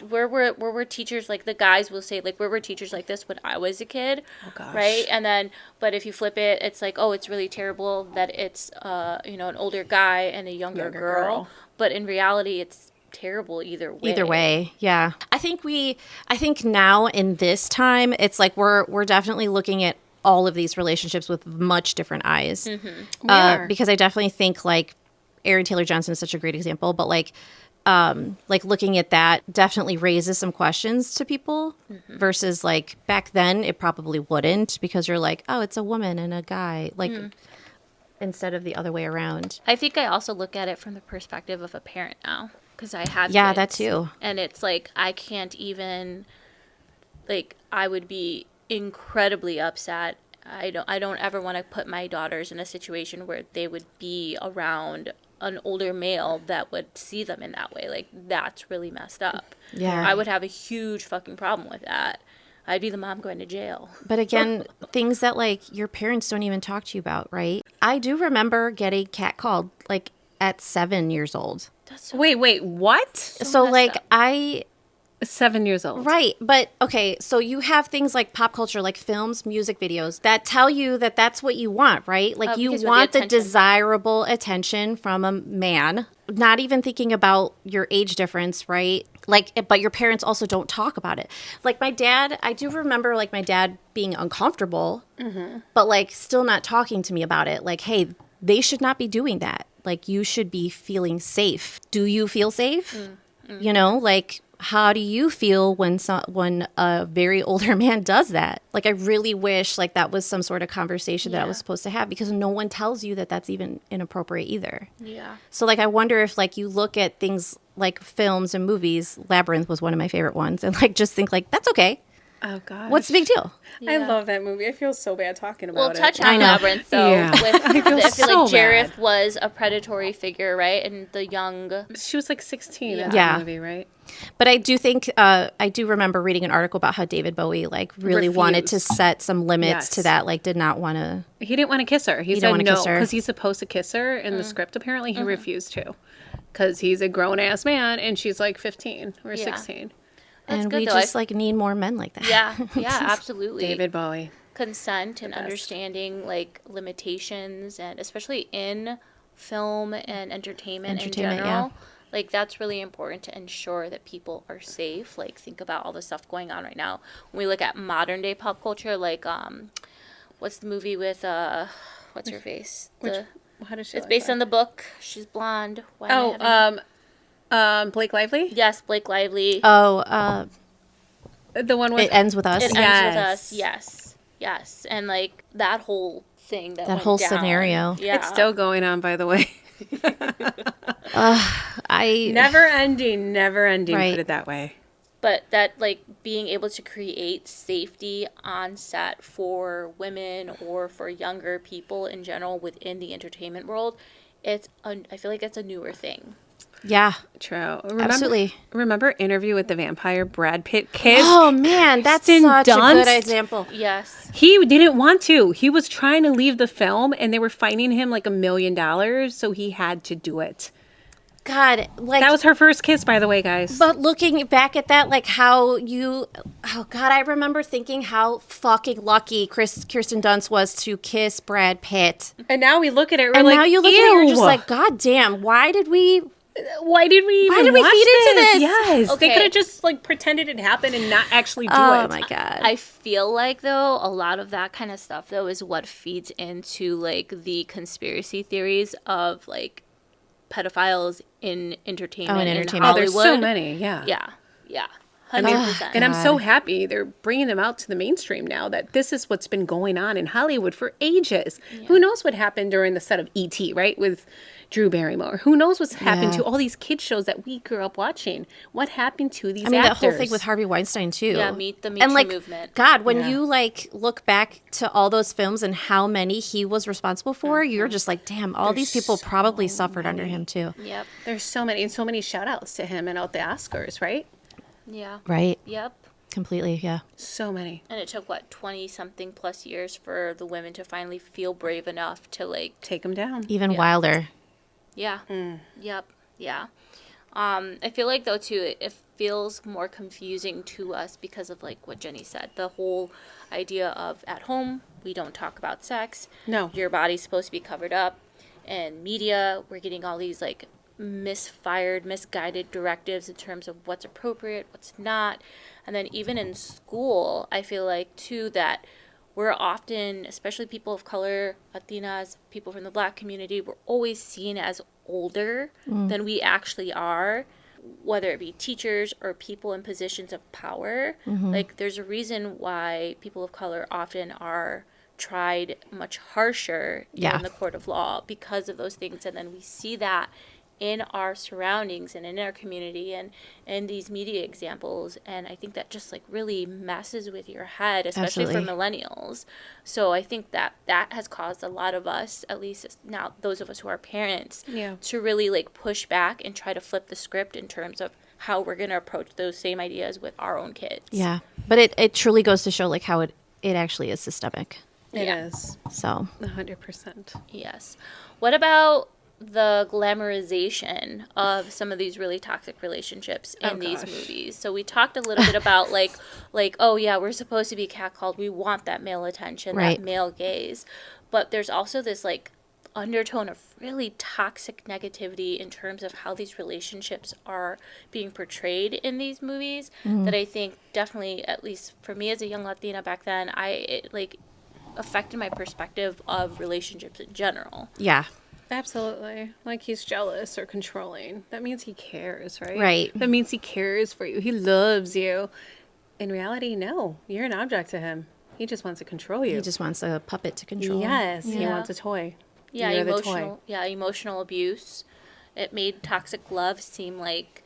where were teachers, like the guys will say like, where were teachers like this when I was a kid? Oh, gosh. Right? And then, but if you flip it, it's like, oh, it's really terrible that it's, an older guy and a younger girl. But in reality, it's terrible either way. Either way, yeah. I think now in this time, it's like we're definitely looking at all of these relationships with much different eyes. We are. Because I definitely think like Aaron Taylor Johnson is such a great example, but like looking at that definitely raises some questions to people versus like back then it probably wouldn't, because you're like, oh, it's a woman and a guy, like instead of the other way around. I think I also look at it from the perspective of a parent now, because I have Yeah, kids, that too. and it's like I can't even, like, I would be incredibly upset. I don't ever want to put my daughters in a situation where they would be around an older male that would see them in that way. Like, that's really messed up. Yeah. I would have a huge fucking problem with that. I'd be the mom going to jail. But again, things that like your parents don't even talk to you about, right? I do remember getting catcalled like at 7 years old. That's so Wait, what? So messed like up. I 7 years old. Right. But okay, so you have things like pop culture, like films, music videos that tell you that that's what you want, right? Like you because with want the attention. desirable attention from a man, not even thinking about your age difference, right? Like, but your parents also don't talk about it. Like my dad, I do remember like my dad being uncomfortable, but like still not talking to me about it. Like, hey, they should not be doing that. Like you should be feeling safe. Do you feel safe? You know, like how do you feel when a very older man does that? Like I really wish like that was some sort of conversation that I was supposed to have, because no one tells you that that's even inappropriate either. Yeah. So like I wonder if like you look at things like films and movies, Labyrinth was one of my favorite ones, and like just think like that's okay. Oh, gosh. What's the big deal? I love that movie. I feel so bad talking about We'll it. touch I on know. Labyrinth, though. Yeah. With, I feel so like Jareth bad. was a predatory figure, right? And the young... She was like 16 in Yeah. that movie, right? But I do think I do remember reading an article about how David Bowie like really wanted to Refused. set some limits Yes. to that. Like did not want to. He didn't want to kiss her. He didn't said wanna no kiss her. because he's supposed to kiss her in the script. Apparently, he refused to because he's a grown ass man and she's like 15 or Yeah. 16. That's And good, we though. just like need more men like that. Yeah, absolutely. David Bowie. Consent and understanding like limitations, and especially in film and entertainment in Entertainment, general. yeah. Like that's really important to ensure that people are safe. Like think about all the stuff going on right now. When we look at modern day pop culture, like what's the movie with what's her face? How does she It's look based like? on the book. She's blonde. Why am I having- Blake Lively? yes, Blake Lively. Oh, The one with it ends with us. It ends Yes. with us. Yes, and like that whole thing that went whole down. scenario. Yeah, It's still going on, by the way. I Never ending, Right. put it that way. But that like being able to create safety on set for women or for younger people in general within the entertainment world, I feel like it's a newer thing. yeah. True. Absolutely. Remember Interview with the Vampire? Brad Pitt kissed? Oh man, that's Kirsten such a good Dunst? example. Yes. He didn't want to. He was trying to leave the film and they were fining him like $1 million, so he had to do it. God, like That was her first kiss, by the way, guys. But looking back at that, like oh God, I remember thinking how fucking lucky Kirsten Dunst was to kiss Brad Pitt. And now we look at it, we're And like, now you look at it, you're just "Ew. like, God damn, why did we? why did we even we watch feed into this? Yes. They Okay. could have just like pretended it happened and not actually do Oh it. my God. I feel like though a lot of that kind of stuff though is what feeds into like the conspiracy theories of like pedophiles in entertainment, in in entertainment. Oh, there's Hollywood. so many, yeah. Yeah. 100%. And I'm so happy they're bringing them out to the mainstream now that this is what's been going on in Hollywood for ages. Who knows what happened during the set of E.T., right? With Drew Barrymore. Who knows what's happened to all these kid shows that we grew up watching? What happened to these I mean, actors? that whole thing with Harvey Weinstein too. Yeah, the Me and Too like, movement. God, when you like look back to all those films and how many he was responsible for, you're just like, damn, all these people probably suffered under him too. Yep. There's so many shout outs to him and out the Oscars, right? Yeah. Right. Yep. Completely. Yeah. So many. And it took 20 something plus years for the women to finally feel brave enough to like Take them down. Even wilder. yeah. Yep. Yeah. I feel like though too it feels more confusing to us because of like what Jenny said. The whole idea of at home we don't talk about sex. No. Your body's supposed to be covered up. And media, we're getting all these like misguided directives in terms of what's appropriate, what's not. And then even in school, I feel like too that we're often, especially people of color, Latinas, people from the Black community, we're always seen as older than we actually are, whether it be teachers or people in positions of power. Like there's a reason why people of color often are tried much harsher in the court of law because of those things. And then we see that in our surroundings and in our community and in these media examples. And I think that just like really messes with your head, especially for millennials. So I think that has caused a lot of us, at least now those of us who are parents, to really like push back and try to flip the script in terms of how we're going to approach those same ideas with our own kids. Yeah. But it truly goes to show like how it actually is systemic. It is. So 100%. Yes. What about the glamorization of some of these really toxic relationships in these movies. So we talked a little bit about like, oh yeah, we're supposed to be catcalled. We want that male attention, that male gaze. But there's also this like undertone of really toxic negativity in terms of how these relationships are being portrayed in these movies that I think definitely, at least for me as a young Latina back then, it affected my perspective of relationships in general. Yeah. Absolutely. Like he's jealous or controlling. That means he cares, right? Right. That means he cares for you. He loves you. In reality, no. You're an object to him. He just wants to control you. He just wants a puppet to control. Yes. Yeah. He wants a toy. Yeah, You're the toy. emotional abuse. It made toxic love seem like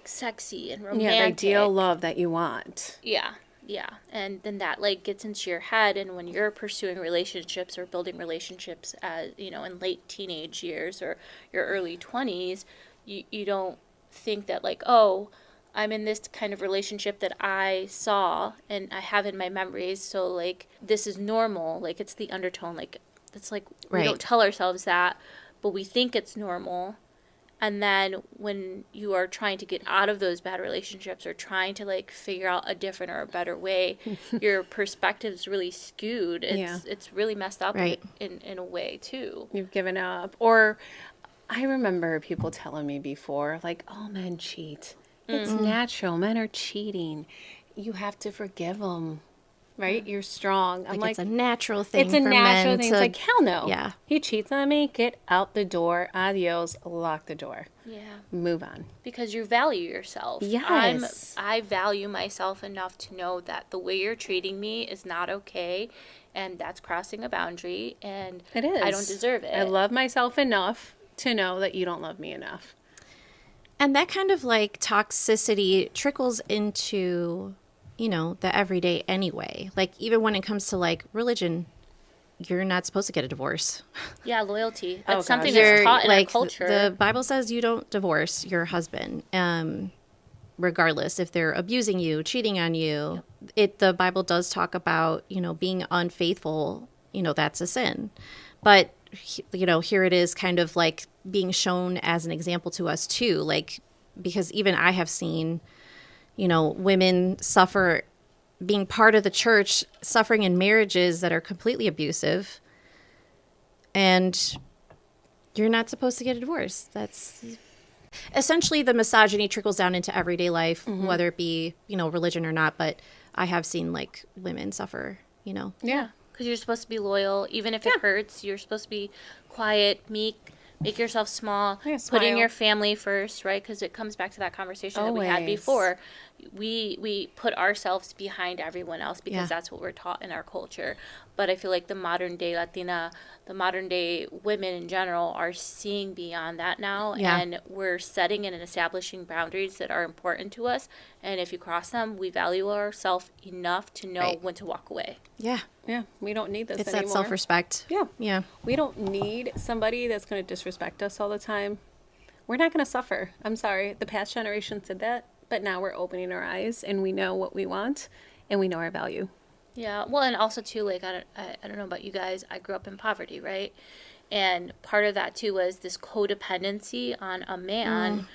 sexy and romantic. Yeah, the ideal love that you want. Yeah. Yeah, and then that like gets into your head, and when you're pursuing relationships or building relationships as in late teenage years or your early 20s, you don't think that like, oh, I'm in this kind of relationship that I saw and I have in my memories, so like this is normal. Like it's the undertone, like it's like we don't tell ourselves that, but we think it's normal. And then when you are trying to get out of those bad relationships or trying to like figure out a different or a better way, your perspective's really skewed. It's really messed up in a way too. You've given up. Or I remember people telling me before, like, oh, men cheat. It's natural. Men are cheating. You have to forgive them. Right? You're strong. I'm like, it's a natural thing. It's a natural thing. It's like, hell no. Yeah. He cheats on me. Get out the door. Adios. Lock the door. Yeah. Move on. Because you value yourself. Yes. I value myself enough to know that the way you're treating me is not okay, and that's crossing a boundary, and it is. I don't deserve it. I love myself enough to know that you don't love me enough. And that kind of like toxicity trickles into the everyday anyway. Like even when it comes to like religion, you're not supposed to get a divorce. Yeah, loyalty. That's Oh, something gosh. that's taught in our Like culture. the Bible says you don't divorce your husband, regardless if they're abusing you, cheating on you. The Bible does talk about being unfaithful. That's a sin. But here it is kind of like being shown as an example to us too. Like because even I have seen women suffer being part of the church, suffering in marriages that are completely abusive, and you're not supposed to get a divorce. That's essentially the misogyny trickles down into everyday life, whether it be, religion or not. But I have seen like women suffer, Yeah, because you're supposed to be loyal. Even if it hurts, you're supposed to be quiet, meek, make yourself small, putting your family first, right? Because it comes back to that conversation that we had before. We put ourselves behind everyone else because that's what we're taught in our culture. But I feel like the modern day Latina, the modern day women in general are seeing beyond that now. Yeah. And we're setting and establishing boundaries that are important to us. And if you cross them, we value ourselves enough to know when to walk away. Yeah. Yeah. We don't need this it's anymore. It's that self-respect. Yeah. Yeah. We don't need somebody that's going to disrespect us all the time. We're not going to suffer. I'm sorry. The past generations did that. But now we're opening our eyes and we know what we want and we know our value. Yeah. Well, and also too, like, I don't know about you guys. I grew up in poverty, right? And part of that too was this codependency on a man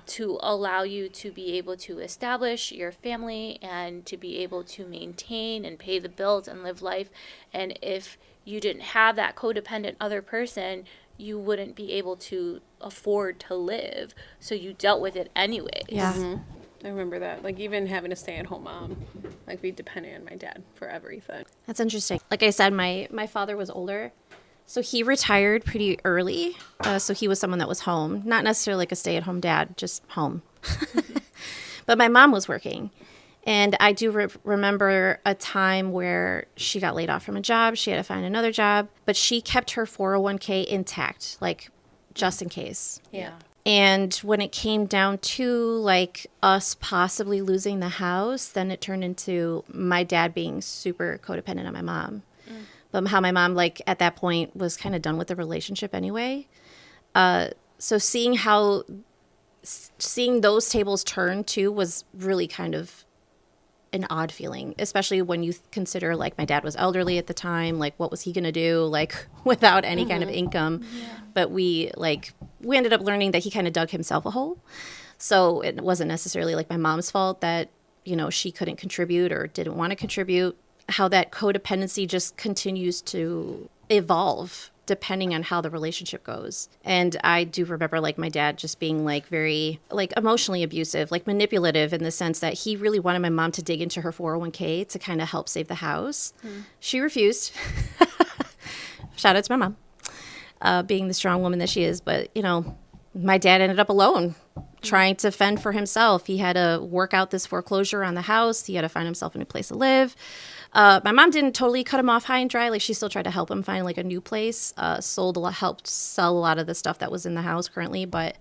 to allow you to be able to establish your family and to be able to maintain and pay the bills and live life. And if you didn't have that codependent other person, you wouldn't be able to afford to live. So you dealt with it anyways. Yeah. I remember that. Like even having a stay-at-home mom, like be dependent on my dad for everything. That's interesting. Like I said, my father was older. So he retired pretty early. So he was someone that was home. Not necessarily like a stay-at-home dad, just home. But my mom was working. And I do remember a time where she got laid off from a job. She had to find another job. But she kept her 401k intact, like just in case. Yeah. And when it came down to like us possibly losing the house, then it turned into my dad being super codependent on my mom. But how my mom, like, at that point was kind of done with the relationship anyway. So seeing those tables turn, too, was really kind of an odd feeling, especially when you consider like my dad was elderly at the time. Like, what was he going to do like without any kind of income? But we ended up learning that he kind of dug himself a hole. So it wasn't necessarily like my mom's fault that, you know, she couldn't contribute or didn't want to contribute. How that codependency just continues to evolve depending on how the relationship goes. And I do remember like my dad just being like very like emotionally abusive, like manipulative in the sense that he really wanted my mom to dig into her 401k to kind of help save the house. She refused. Shout out to my mom, being the strong woman that she is. But, you know, my dad ended up alone trying to fend for himself. He had to work out this foreclosure on the house. He had to find himself a new place to live. My mom didn't totally cut him off high and dry. Like, she still tried to help him find like a new place. Helped sell a lot of the stuff that was in the house currently, but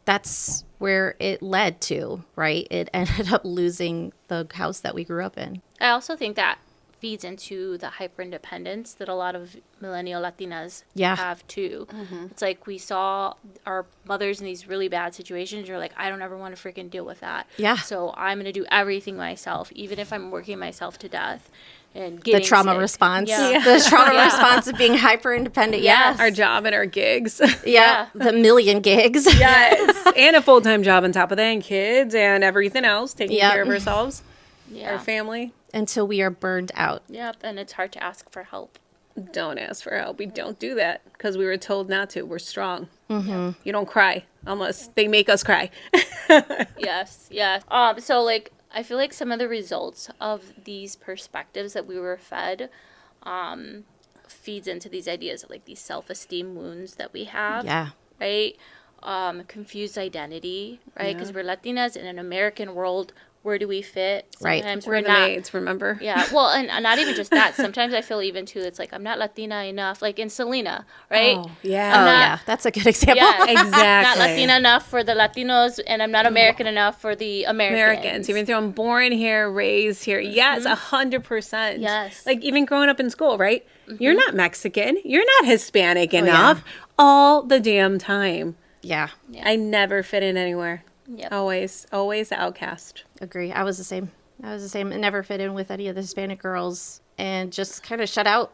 that's where it led to, right? It ended up losing the house that we grew up in. I also think that feeds into the hyper independence that a lot of millennial Latinas have too. It's like we saw our mothers in these really bad situations. You're like, I don't ever want to freaking deal with that. Yeah. So I'm going to do everything myself, even if I'm working myself to death. And The trauma response. The trauma response of being hyper independent. Yes. Our job and our gigs. Yeah. The million gigs. Yes. And a full-time job on top of that, and kids and everything else, taking care of ourselves, our family. Until we are burned out. Yep, and it's hard to ask for help. Don't ask for help. We don't do that because we were told not to. We're strong. You don't cry unless they make us cry. Yes. So, like, I feel like some of the results of these perspectives that we were fed feeds into these ideas of, like, these self-esteem wounds that we have. Yeah. Right? Confused identity, right? Because we're Latinas in an American world. Where do we fit? Sometimes we're the maids, remember? Yeah, well, and not even just that. Sometimes I feel even, too, it's like, I'm not Latina enough. Like in Selena, right? Oh, yeah. Yeah, that's a good example. Yeah, Exactly. not Latina enough for the Latinos, and I'm not American enough for the Americans. Even though I'm born here, raised here. Yes, 100%. Yes. Like, even growing up in school, right? You're not Mexican. You're not Hispanic enough. All the damn time. Yeah. I never fit in anywhere. Yep. Always the outcast. Agree. I was the same. It never fit in with any of the Hispanic girls and just kind of shut out.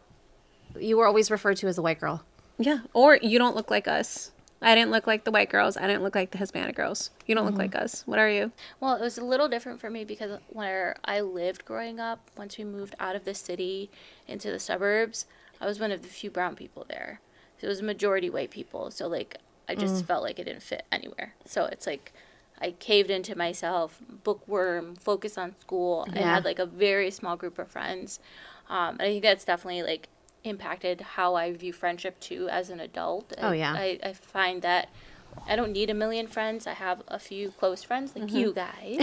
You were always referred to as a white girl. Yeah. Or you don't look like us. I didn't look like the white girls. I didn't look like the Hispanic girls. You don't look like us. What are you? Well, it was a little different for me because where I lived growing up, once we moved out of the city into the suburbs, I was one of the few brown people there. So it was a majority white people. So, like, I just felt like it didn't fit anywhere. So it's like I caved into myself, bookworm, focus on school. I had like a very small group of friends. And I think that's definitely like impacted how I view friendship too as an adult. I find that I don't need a million friends. I have a few close friends like you guys,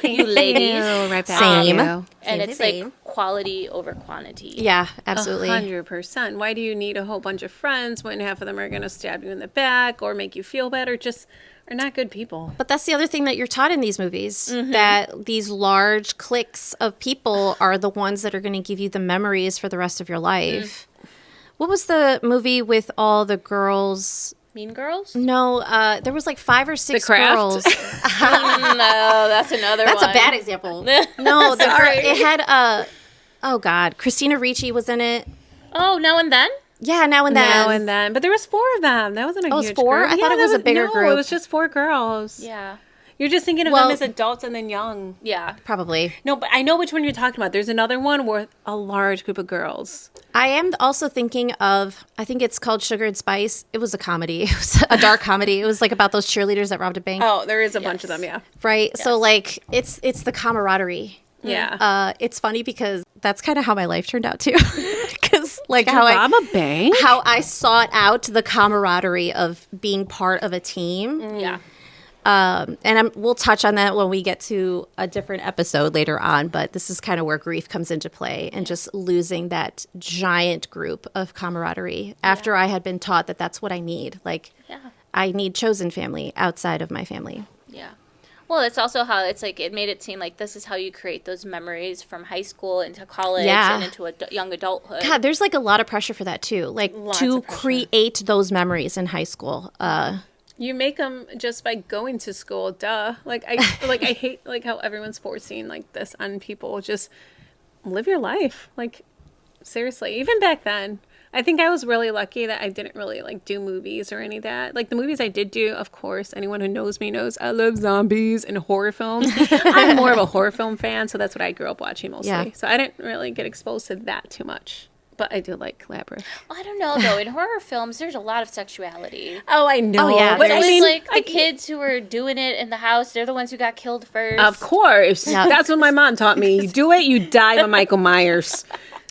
you ladies. Right back. Same. And it's like quality over quantity. Yeah, absolutely. 100%. Why do you need a whole bunch of friends when half of them are going to stab you in the back or make you feel better? Just are not good people. But that's the other thing that you're taught in these movies, that these large cliques of people are the ones that are going to give you the memories for the rest of your life. What was the movie with all the girls? Mean Girls? No, there was like 5 or 6 The Craft? girls. No, that's another one. That's a bad example. No, it had, oh God, Christina Ricci was in it. Oh, Now and Then? Yeah, Now and Then. Now and Then. But there was 4 of them. That wasn't a huge it was 4? group. I thought it was a bigger no, group. it was just 4 girls. Yeah. You're just thinking of them as adults and then young. Yeah. Probably. No, but I know which one you're talking about. There's another one with a large group of girls. I am also thinking of, I think it's called Sugar and Spice. It was a comedy. It was a dark comedy. It was like about those cheerleaders that robbed a bank. Oh, there is a bunch of them, yeah. Right? Yes. So like, it's the camaraderie. Yeah. It's funny because that's kind of how my life turned out too. Because like Did you rob a bank? How I sought out the camaraderie of being part of a team. Yeah. And we'll touch on that when we get to a different episode later on. But this is kind of where grief comes into play and just losing that giant group of camaraderie after I had been taught that that's what I need. Like, I need chosen family outside of my family. Yeah. Well, it's also how it's like it made it seem like this is how you create those memories from high school into college and into young adulthood. God, there's like a lot of pressure for that too. Like to create those memories in high school. You make them just by going to school, duh. Like I hate like how everyone's forcing like this on people. Just live your life. Like seriously, even back then, I think I was really lucky that I didn't really like do movies or any of that. Like the movies I did do, of course, anyone who knows me knows I love zombies and horror films. I'm more of a horror film fan, so that's what I grew up watching mostly. Yeah. So I didn't really get exposed to that too much. But I do like Labyrinth. I don't know, though. In horror films, there's a lot of sexuality. Oh, I know. Oh, yeah. But I it's mean, like the kids who were doing it in the house, they're the ones who got killed first. Of course. Yeah. That's what my mom taught me. You do it, you die by Michael Myers.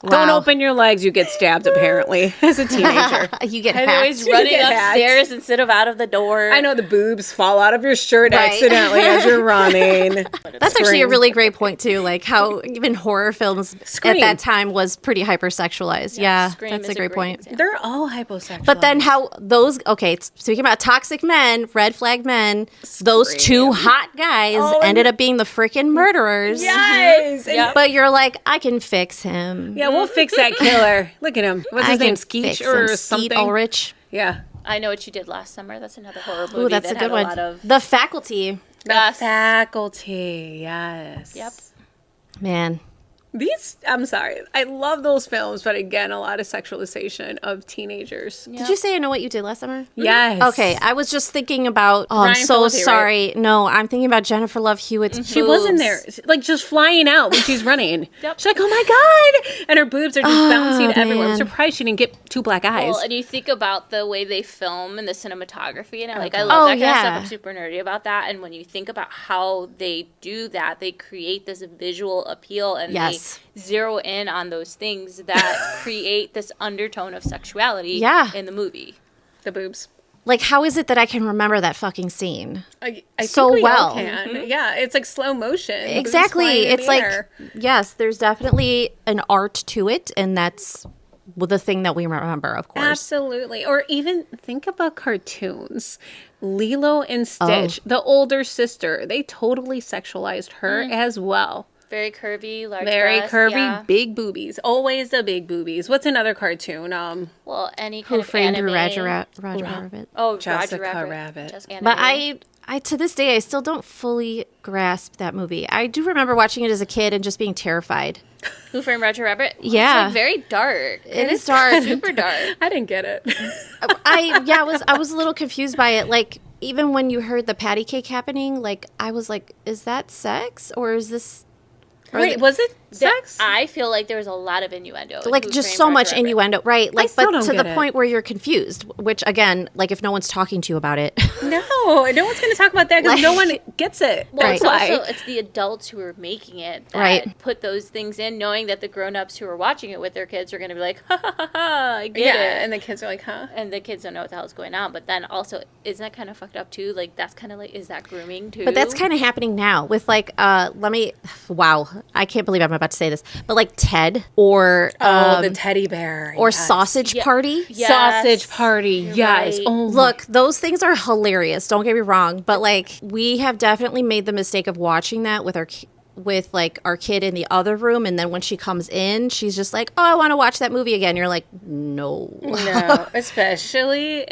Don't Wow. open your legs, you get stabbed, apparently, as a teenager. You get And hacked. always running get hacked. upstairs instead of out of the door. I know the boobs fall out of your shirt Right. accidentally as you're running. That's actually a Scream. really great point too. Like how even horror films Scream. at that time was pretty hypersexualized. Yeah, Scream that's is a great point. example. They're all hyposexual. But then how those speaking about toxic men, red flag men, those two hot guys Oh, ended up being the freaking murderers. Yes. And- Yep. But you're like, I can fix him. Yeah, we'll fix that killer. Look at him. What's I his can name? fix Skeech or him. Skeet something? Ulrich. Yeah. I Know What You Did Last Summer. That's another horror movie Ooh, that's that a good had one. a lot of... The Faculty. The Yes. Faculty. Yes. Yep. Man. I'm sorry. I love those films, but again, a lot of sexualization of teenagers. Yeah. Did you say I Know What You Did Last Summer? Yes. Okay, I was just thinking about. Oh, I'm Ryan so Phillippe, sorry. No, I'm thinking about Jennifer Love Hewitt's. She wasn't there, like just flying out when she's running. Yep. She's like, "Oh my god!" And her boobs are just bouncing everywhere. I'm man. surprised she didn't get two black eyes. Well, and you think about the way they film and the cinematography, and I God. love Oh, that kind of yeah. stuff. I'm super nerdy about that. And when you think about how they do that, they create this visual appeal, and Yes. they zero in on those things that create this undertone of sexuality Yeah. in the movie. The boobs. Like, how is it that I can remember that fucking scene? I So think we well. all can. Yeah, it's like slow motion. Boobs Exactly. flying in It's the like, air. yes, there's definitely an art to it, and that's the thing that we remember, of course. Absolutely. Or even think about cartoons. Lilo and Oh. Stitch, the older sister, they totally sexualized her as well. Very curvy, large Very breast, curvy, yeah. big boobies. Always the big boobies. What's another cartoon? Well, any kind Who of Framed anime. Roger Rabbit? Oh, Jessica Roger Rabbit. Jessica But anime. I to this day, I still don't fully grasp that movie. I do remember watching it as a kid and just being terrified. Who Framed Roger Rabbit? Yeah. It's like very dark. It is dark. Super dark. I didn't get it. I was a little confused by it. Like, even when you heard the patty cake happening, like, I was like, is that sex or is this Wait, was it sex? I feel like there was a lot of innuendo. in like Who just Framed so Roger much Rabbit. innuendo, right? Like, still but don't to the get it. point where you're confused. Which again, like, if no one's talking to you about it, No one's going to talk about that because no one gets it. Well, That's it's why. also it's the adults who are making it that Right. put those things in, knowing that the grown-ups who are watching it with their kids are going to be like, ha ha ha ha, I get yeah, it. and the kids are like, huh? And the kids don't know what the hell's going on. But then also, isn't that kind of fucked up too? Like, that's kind of like, is that grooming too? but that's kind of happening now with like, wow, I can't believe I'm about to say this, but like Ted or the teddy bear. or yes. Sausage Party. Yes. Sausage party. You're Yes. right. Oh, Look, those things are hilarious. Don't get me wrong, but like we have definitely made the mistake of watching that with with like our kid in the other room, and then when she comes in, she's just like, "Oh, I want to watch that movie again." You're like, "No." no, especially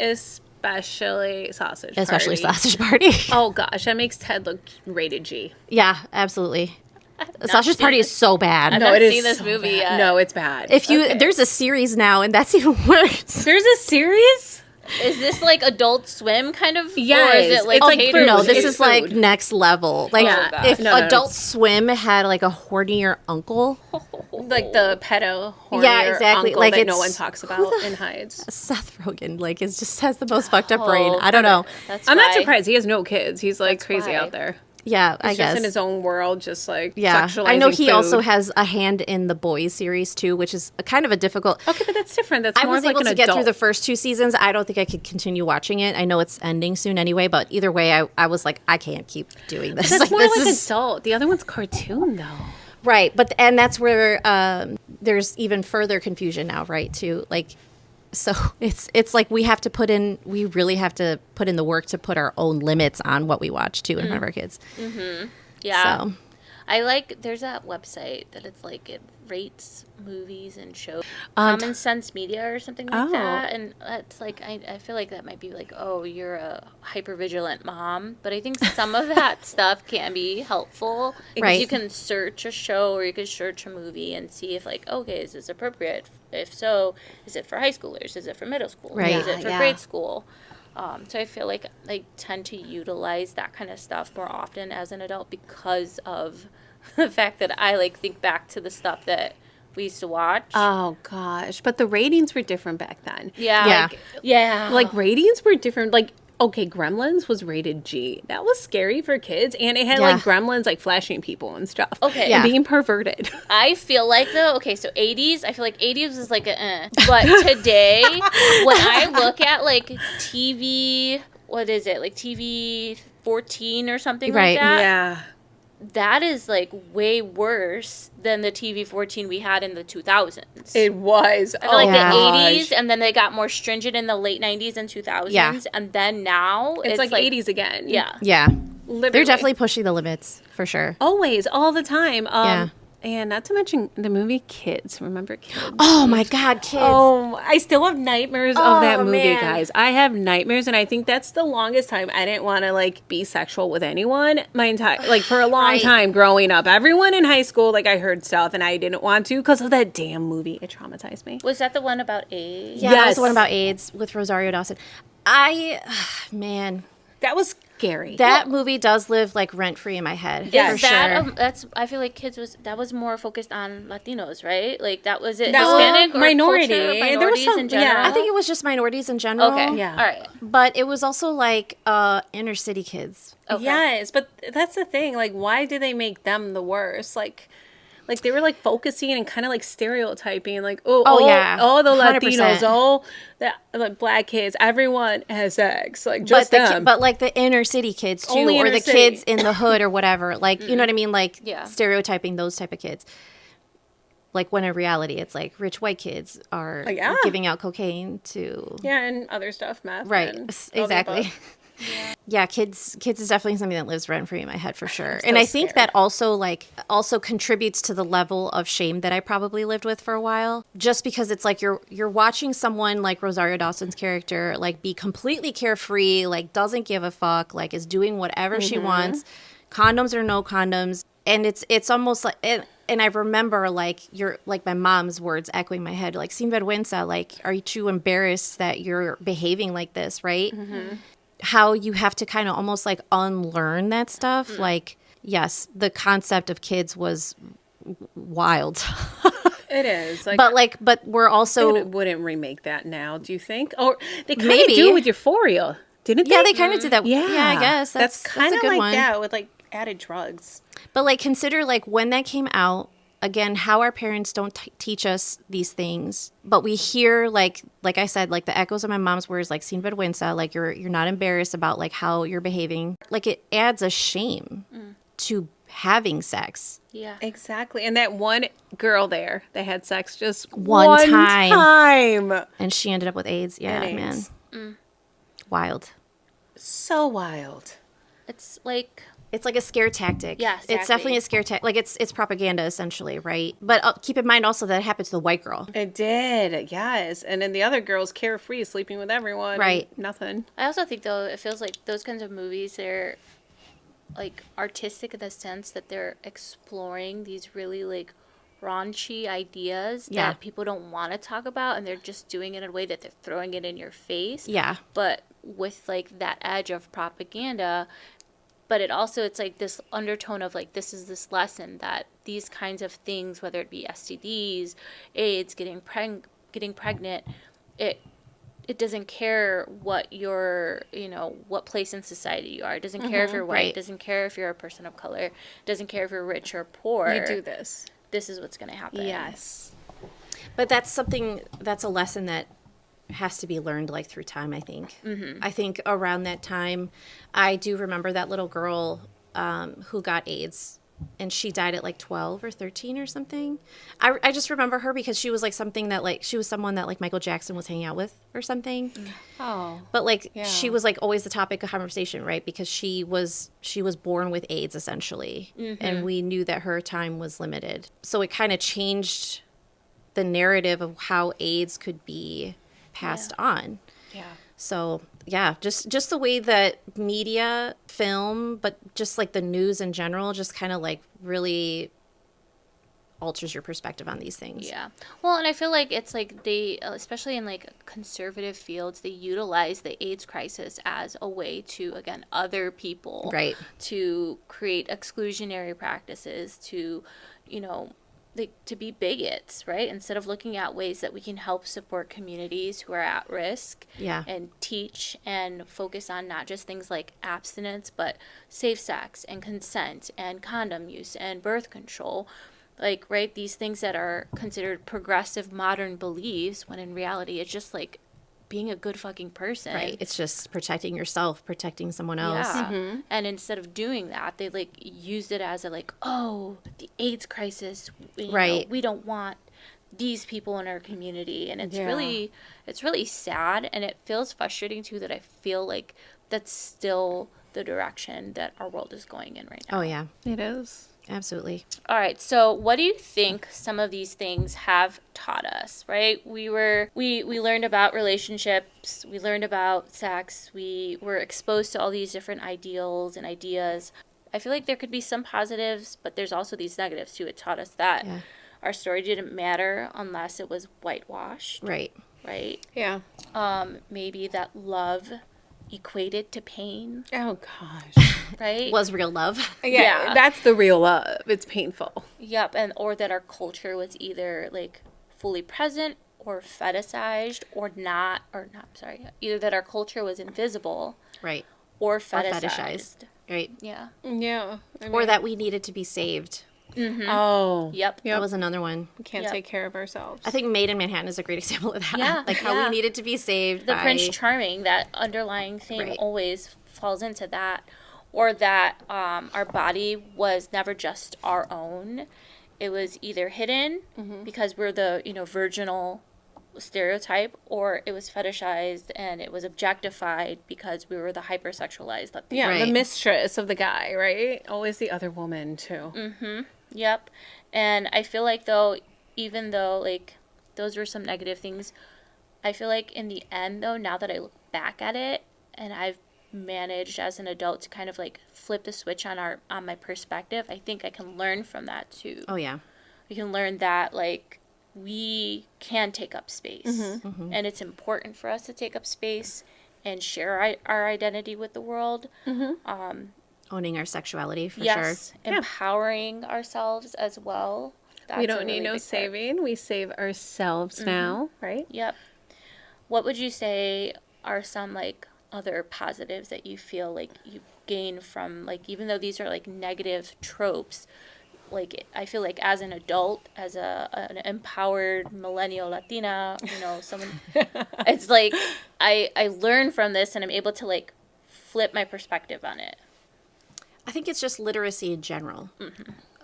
sausage. Especially party. Sausage Party. Oh gosh, that makes Ted look rated G. Yeah, absolutely. not Sausage seen Party it. is so bad. I've No, not it is seen this so movie bad. yet. No, it's bad. If you Okay. there's a series now, and that's even worse. There's a series. Is this like Adult Swim kind of? Or Yes, is it like it's like catered food. No, to- this It's is like food. next level. Like Yeah. God. if No, Adult it's- Swim had like a hornier uncle, Like the pedo hornier Yeah, exactly. uncle like that it's no one talks about and hides. Seth Rogen, like is just has the most fucked up Oh, brain. I don't know. That's I'm not why. surprised. He has no kids. He's like That's crazy why. out there. Yeah, I He's guess. just in his own world, just like Yeah, sexualizing I know he food. also has a hand in the Boys series too, which is a kind of a difficult. Okay, but that's different. That's I more was of like able an to get adult. through the first 2 seasons. I don't think I could continue watching it. I know it's ending soon anyway, but either way, I was like, I can't keep doing this. That's more this like is adult. The other one's cartoon, though. right, but and that's where there's even further confusion now, right? Too like. So it's like we really have to put in the work to put our own limits on what we watch too in front of our kids. Yeah. So I like, there's that website that it's like, rates movies and shows. Common Sense Media or something like that. And that's like, I feel like that might be like, oh, you're a hypervigilant mom. But I think some of that stuff can be helpful. Right. You can search a show or you can search a movie and see if like, okay, is this appropriate? If so, is it for high schoolers? Is it for middle school? Right. Is it for grade school? So I feel like I tend to utilize that kind of stuff more often as an adult because of the fact that I like think back to the stuff that we used to watch. Oh gosh, but the ratings were different back then. Yeah. Like ratings were different. Like, okay, Gremlins was rated G. That was scary for kids, and it had like gremlins like flashing people and stuff. Okay. And being perverted. I feel like though, okay, so 80s, I feel like 80s is like a but today when I look at like TV, what is it? Like TV 14 or something like that. Yeah. That is like way worse than the TV 14 we had in the 2000s. It was. I feel like the 80s, and then they got more stringent in the late 90s and 2000s. Yeah. And then now It's like 80s again. Yeah. Yeah. Literally. They're definitely pushing the limits, for sure. Always, all the time. Yeah. And not to mention the movie Kids. Remember Kids? Oh, my God, Kids. Oh, I still have nightmares of that movie, man. guys. I have nightmares, and I think that's the longest time I didn't want to, like, be sexual with anyone my entire, like, for a long time growing up. Everyone in high school, like, I heard stuff, and I didn't want to because of that damn movie. It traumatized me. Was that the one about AIDS? Yeah, that was the one about AIDS with Rosario Dawson. Man. That was scary. That movie does live like rent free in my head. Yes. For Is that sure. that's I feel like Kids was more focused on Latinos, right? Like that was it. That Hispanic was or minority. culture, There was minorities some- in general. yeah. I think it was just minorities in general. Okay. Yeah. All right. But it was also like inner city kids. Okay. Yes, but that's the thing. Like, why do they make them the worst? Like they were like focusing and kind of like stereotyping, like the 100%. Latinos, the black kids, everyone has sex, like just them. But like the inner city kids too, Only or inner the city. kids in the hood or whatever. Like you know what I mean? Like Yeah. stereotyping those type of kids. Like when in reality, it's like rich white kids are Yeah. giving out cocaine to Yeah, and other stuff, meth. right, and all the exactly. above. Yeah, kids is definitely something that lives rent free in my head for sure. And I think scared. that also contributes to the level of shame that I probably lived with for a while. Just because it's like you're watching someone like Rosario Dawson's character like be completely carefree, like doesn't give a fuck, like is doing whatever she wants, condoms or no condoms, and it's almost like and I remember like my mom's words echoing my head, like sin vergüenza, like are you too embarrassed that you're behaving like this, right? How you have to kind of almost like unlearn that stuff. Like, yes, the concept of kids was wild. It is. Like, but we're also they wouldn't remake that now, do you think? Or they kind of Maybe. do with Euphoria, didn't they? yeah, they kind of did that. Yeah, I guess that's kind a of good like one. that with like added drugs. But like consider like when that came out. Again, how our parents don't teach us these things, but we hear like I said, like the echoes of my mom's words, like sin vergüenza, like you're not embarrassed about like how you're behaving. Like it adds a shame to having sex. Yeah. Exactly. And that one girl there that had sex just One time. time. And she ended up with AIDS. Yeah, And man. AIDS. Wild. So wild. It's like It's like a scare tactic. Yeah, It's exactly. definitely a scare tactic. Like it's propaganda essentially, right? But keep in mind also that it happened to the white girl. It did, yes. And then the other girl's carefree, sleeping with everyone. Right. Nothing. I also think though it feels like those kinds of movies they're like artistic in the sense that they're exploring these really like raunchy ideas Yeah. that people don't want to talk about and they're just doing it in a way that they're throwing it in your face. Yeah. But with like that edge of propaganda, but it's like this undertone of like this is this lesson that these kinds of things, whether it be STDs, AIDS, getting pregnant, it doesn't care what your, what place in society you are. It doesn't care if you're white. right. It doesn't care if you're a person of color. It doesn't care if you're rich or poor. You do this. This is what's going to happen. Yes. But that's a lesson that has to be learned like through time, I think. Mm-hmm. I think around that time, I do remember that little girl who got AIDS and she died at like 12 or 13 or something. I just remember her because she was like something that like she was someone that like Michael Jackson was hanging out with or something. Oh. But like Yeah. she was like always the topic of conversation, right? Because she was born with AIDS essentially, and we knew that her time was limited. So it kind of changed the narrative of how AIDS could be passed on. Yeah. So yeah, just the way that media, film, but just like the news in general, just kind of like really alters your perspective on these things. Yeah. Well, and I feel like it's like they, especially in like conservative fields, they utilize the AIDS crisis as a way to, again, other people. Right. To create exclusionary practices, to, you know, like to be bigots, right? Instead of looking at ways that we can help support communities who are at risk. Yeah. And teach and focus on not just things like abstinence, but safe sex and consent and condom use and birth control. Like, right, these things that are considered progressive modern beliefs, when in reality it's just like being a good fucking person. Right. It's just protecting yourself, protecting someone else. Yeah. And instead of doing that, they like used it as a like, oh, the AIDS crisis. You Right. know, we don't want these people in our community. And it's Yeah. really sad. And it feels frustrating too that I feel like that's still the direction that our world is going in right now. Oh yeah, It is. absolutely. All right. So, what do you think some of these things have taught us? Right? We learned about relationships. We learned about sex. We were exposed to all these different ideals and ideas. I feel like there could be some positives, but there's also these negatives too. It taught us that our story didn't matter unless it was whitewashed. Right. Right? Yeah. Maybe that love equated to pain. Oh gosh. Right? Was real love. Yeah, that's the real love. It's painful. Yep, and or that our culture was either like fully present or fetishized or not, either that our culture was invisible Right. or Or fetishized. fetishized. Right. Yeah. Yeah. Or that we needed to be saved. Oh. Yep. That was another one. We can't Yep. take care of ourselves. I think Made in Manhattan is a great example of that. Yeah, Like how yeah. we needed to be saved The by... Prince Charming, that underlying theme Right. always falls into that. Or that our body was never just our own. It was either hidden because we're the, virginal stereotype, or it was fetishized and it was objectified because we were the hypersexualized Latina. Yeah, the Right. mistress of the guy, right? Always the other woman, too. Yep. And I feel like, though, even though, like, those were some negative things, I feel like in the end, though, now that I look back at it, and I've managed as an adult to kind of, like, flip the switch on my perspective, I think I can learn from that, too. Oh, yeah. We can learn that, like, we can take up space. And it's important for us to take up space and share our identity with the world. Owning our sexuality, for Yes, sure. empowering ourselves as well. That's We a don't need really no big part. saving. We save ourselves now, right? Yep. What would you say are some like other positives that you feel like you gain from, like, even though these are like negative tropes, like I feel like as an adult, as an empowered millennial Latina, someone, it's like I learn from this and I'm able to like flip my perspective on it. I think it's just literacy in general,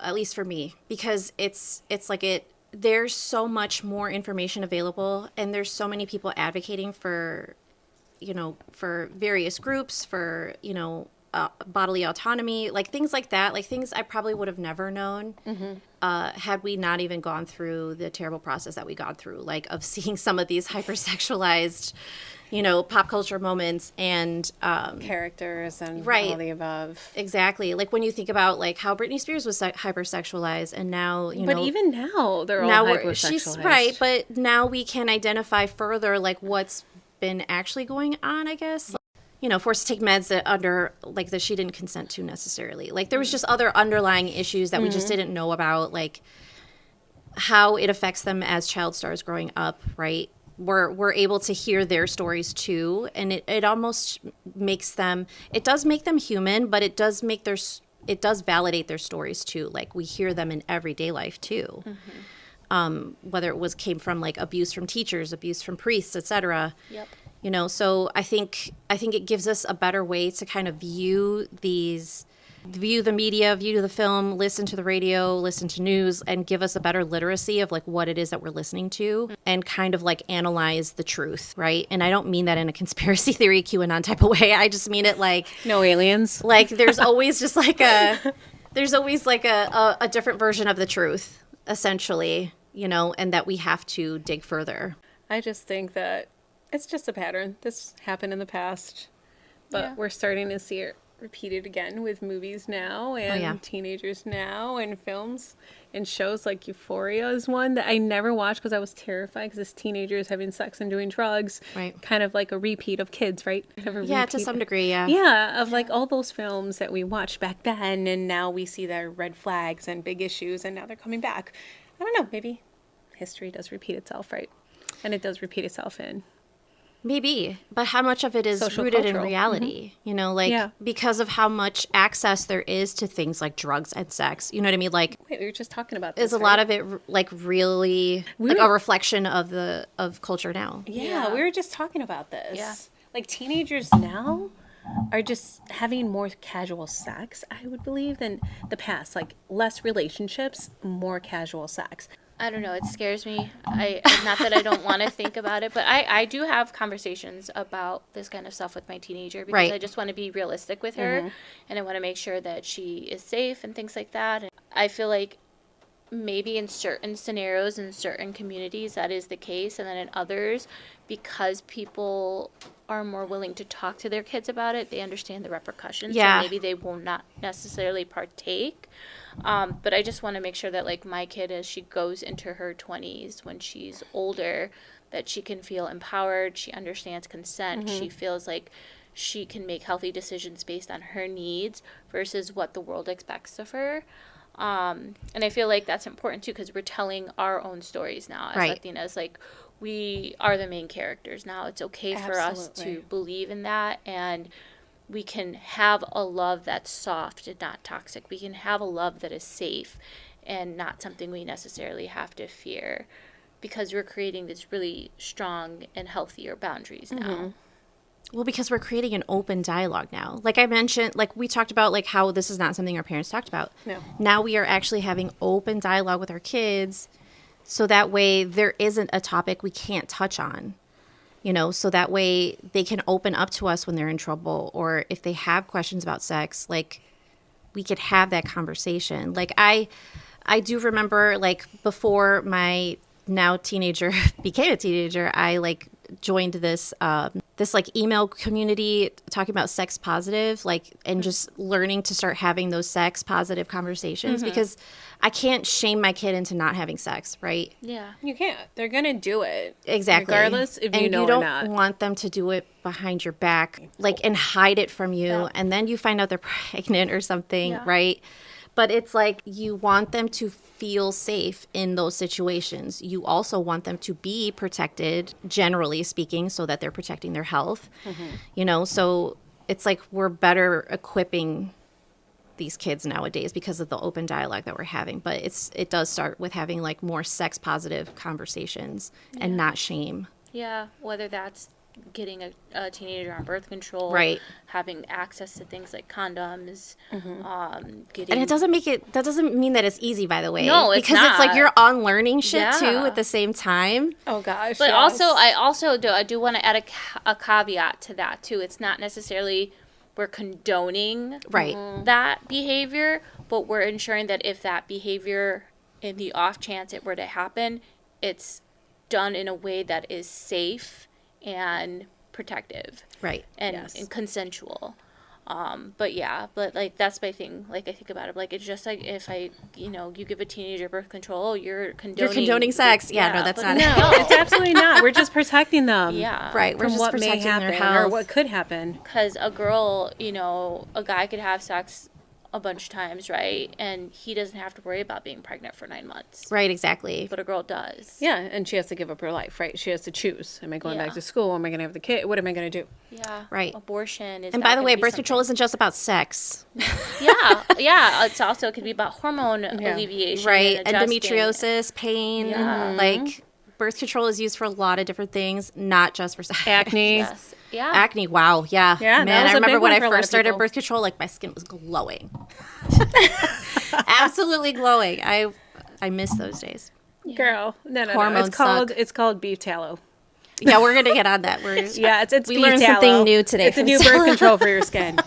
at least for me, because it's like there's so much more information available, and there's so many people advocating for, for various groups, for, bodily autonomy, like things like that, like things I probably would have never known had we not even gone through the terrible process that we got through, like of seeing some of these hypersexualized, pop culture moments and Characters and Right. all the above. exactly, like when you think about like how Britney Spears was hypersexualized, and now But even now, they're all hypersexualized. she's right, but now we can identify further like what's been actually going on, I guess. Forced to take meds that she didn't consent to necessarily. Like there was just other underlying issues that we just didn't know about, like how it affects them as child stars growing up, right? We're able to hear their stories too, and it almost makes them, it does make them human, but it does validate their stories too. Like we hear them in everyday life too. Whether it came from like abuse from teachers, abuse from priests, etc. Yep. So I think it gives us a better way to kind of view these view the media, view the film, listen to the radio, listen to news, and give us a better literacy of like what it is that we're listening to and kind of like analyze the truth, right? And I don't mean that in a conspiracy theory QAnon type of way. I just mean it like no aliens. Like there's always just like a different version of the truth, essentially, you know, and that we have to dig further. I just think that it's just a pattern. This happened in the past, but we're starting to see it repeated again with movies now and teenagers now and films and shows like Euphoria is one that I never watched because I was terrified because this teenager is having sex and doing drugs. Right. Kind of like a repeat of Kids, right? Kind of a repeat. To some degree, yeah. Yeah, of like all those films that we watched back then and now we see their red flags and big issues and now they're coming back. I don't know, maybe history does repeat itself, right? And it does repeat itself in maybe, but how much of it is social, rooted cultural. in reality? You know, like because of how much access there is to things like drugs and sex. You know what I mean? Like, wait, we were just talking about this. Is a lot of it like really like a reflection of culture now? Yeah, we were just talking about this. Yeah. Like teenagers now are just having more casual sex, I would believe, than the past. Like less relationships, more casual sex. I don't know. It scares me. Not that I don't want to think about it, but I do have conversations about this kind of stuff with my teenager because I just want to be realistic with her and I want to make sure that she is safe and things like that. And I feel like maybe in certain scenarios, in certain communities, that is the case. And then in others, because people are more willing to talk to their kids about it, they understand the repercussions. Yeah. So maybe they will not necessarily partake. But I just want to make sure that, like, my kid, as she goes into her 20s, when she's older, that she can feel empowered, she understands consent, she feels like she can make healthy decisions based on her needs versus what the world expects of her. And I feel like that's important, too, because we're telling our own stories now as Latinas. Like, we are the main characters now. It's okay for us to believe in that, and we can have a love that's soft and not toxic. We can have a love that is safe and not something we necessarily have to fear because we're creating these really strong and healthier boundaries now. Well, because we're creating an open dialogue now. Like I mentioned, like we talked about like how this is not something our parents talked about. No. Now we are actually having open dialogue with our kids so that way there isn't a topic we can't touch on. You know, so that way they can open up to us when they're in trouble or if they have questions about sex, like we could have that conversation. Like I do remember like before my now teenager became a teenager, I like joined this this like email community talking about sex positive, like, and just learning to start having those sex positive conversations because I can't shame my kid into not having sex, right? Yeah. You can't. They're going to do it. Exactly. Regardless if you know or not. And not. you don't want them to do it behind your back, like, and hide it from you. Yeah. And then you find out they're pregnant or something, right? But it's like you want them to feel safe in those situations. You also want them to be protected, generally speaking, so that they're protecting their health. You know, so it's like we're better equipping these kids nowadays because of the open dialogue that we're having. But it does start with having like more sex positive conversations and not shame. Yeah, whether that's getting a teenager on birth control, having access to things like condoms, getting... And that doesn't mean that it's easy, by the way. No, it's because not. It's like you're unlearning shit too at the same time. Oh gosh. But I do want to add a caveat to that too. It's not necessarily we're condoning that behavior, but we're ensuring that if that behavior, in the off chance it were to happen, it's done in a way that is safe and protective, and consensual. But like that's my thing. Like I think about it, like it's just like if you give a teenager birth control, you're condoning sex. Yeah, no, that's not. No, it's absolutely not. We're just protecting them. Yeah, right. We're from just what protecting may happen their health or what could happen. Because a girl, a guy could have sex a bunch of times, right? And he doesn't have to worry about being pregnant for 9 months. Right, exactly. But a girl does. Yeah, and she has to give up her life, right? She has to choose. Am I going back to school? Am I going to have the kid? What am I going to do? Yeah. Right. Abortion is. And by the way, birth control isn't just about sex. Yeah. It could be about hormone alleviation. Right. And endometriosis, pain, like birth control is used for a lot of different things, not just for sex. Acne. Yes. Yeah. Acne, wow, yeah. Yeah, that Man, was I a big remember when one I for a lot first of started people. birth control, like my skin was glowing. Absolutely glowing. I miss those days. Girl. No. Hormones It's called beef tallow. Yeah, we're going to get on that. Yeah, it's we beef learned tallow. something new today. It's a from new Stella. birth control for your skin.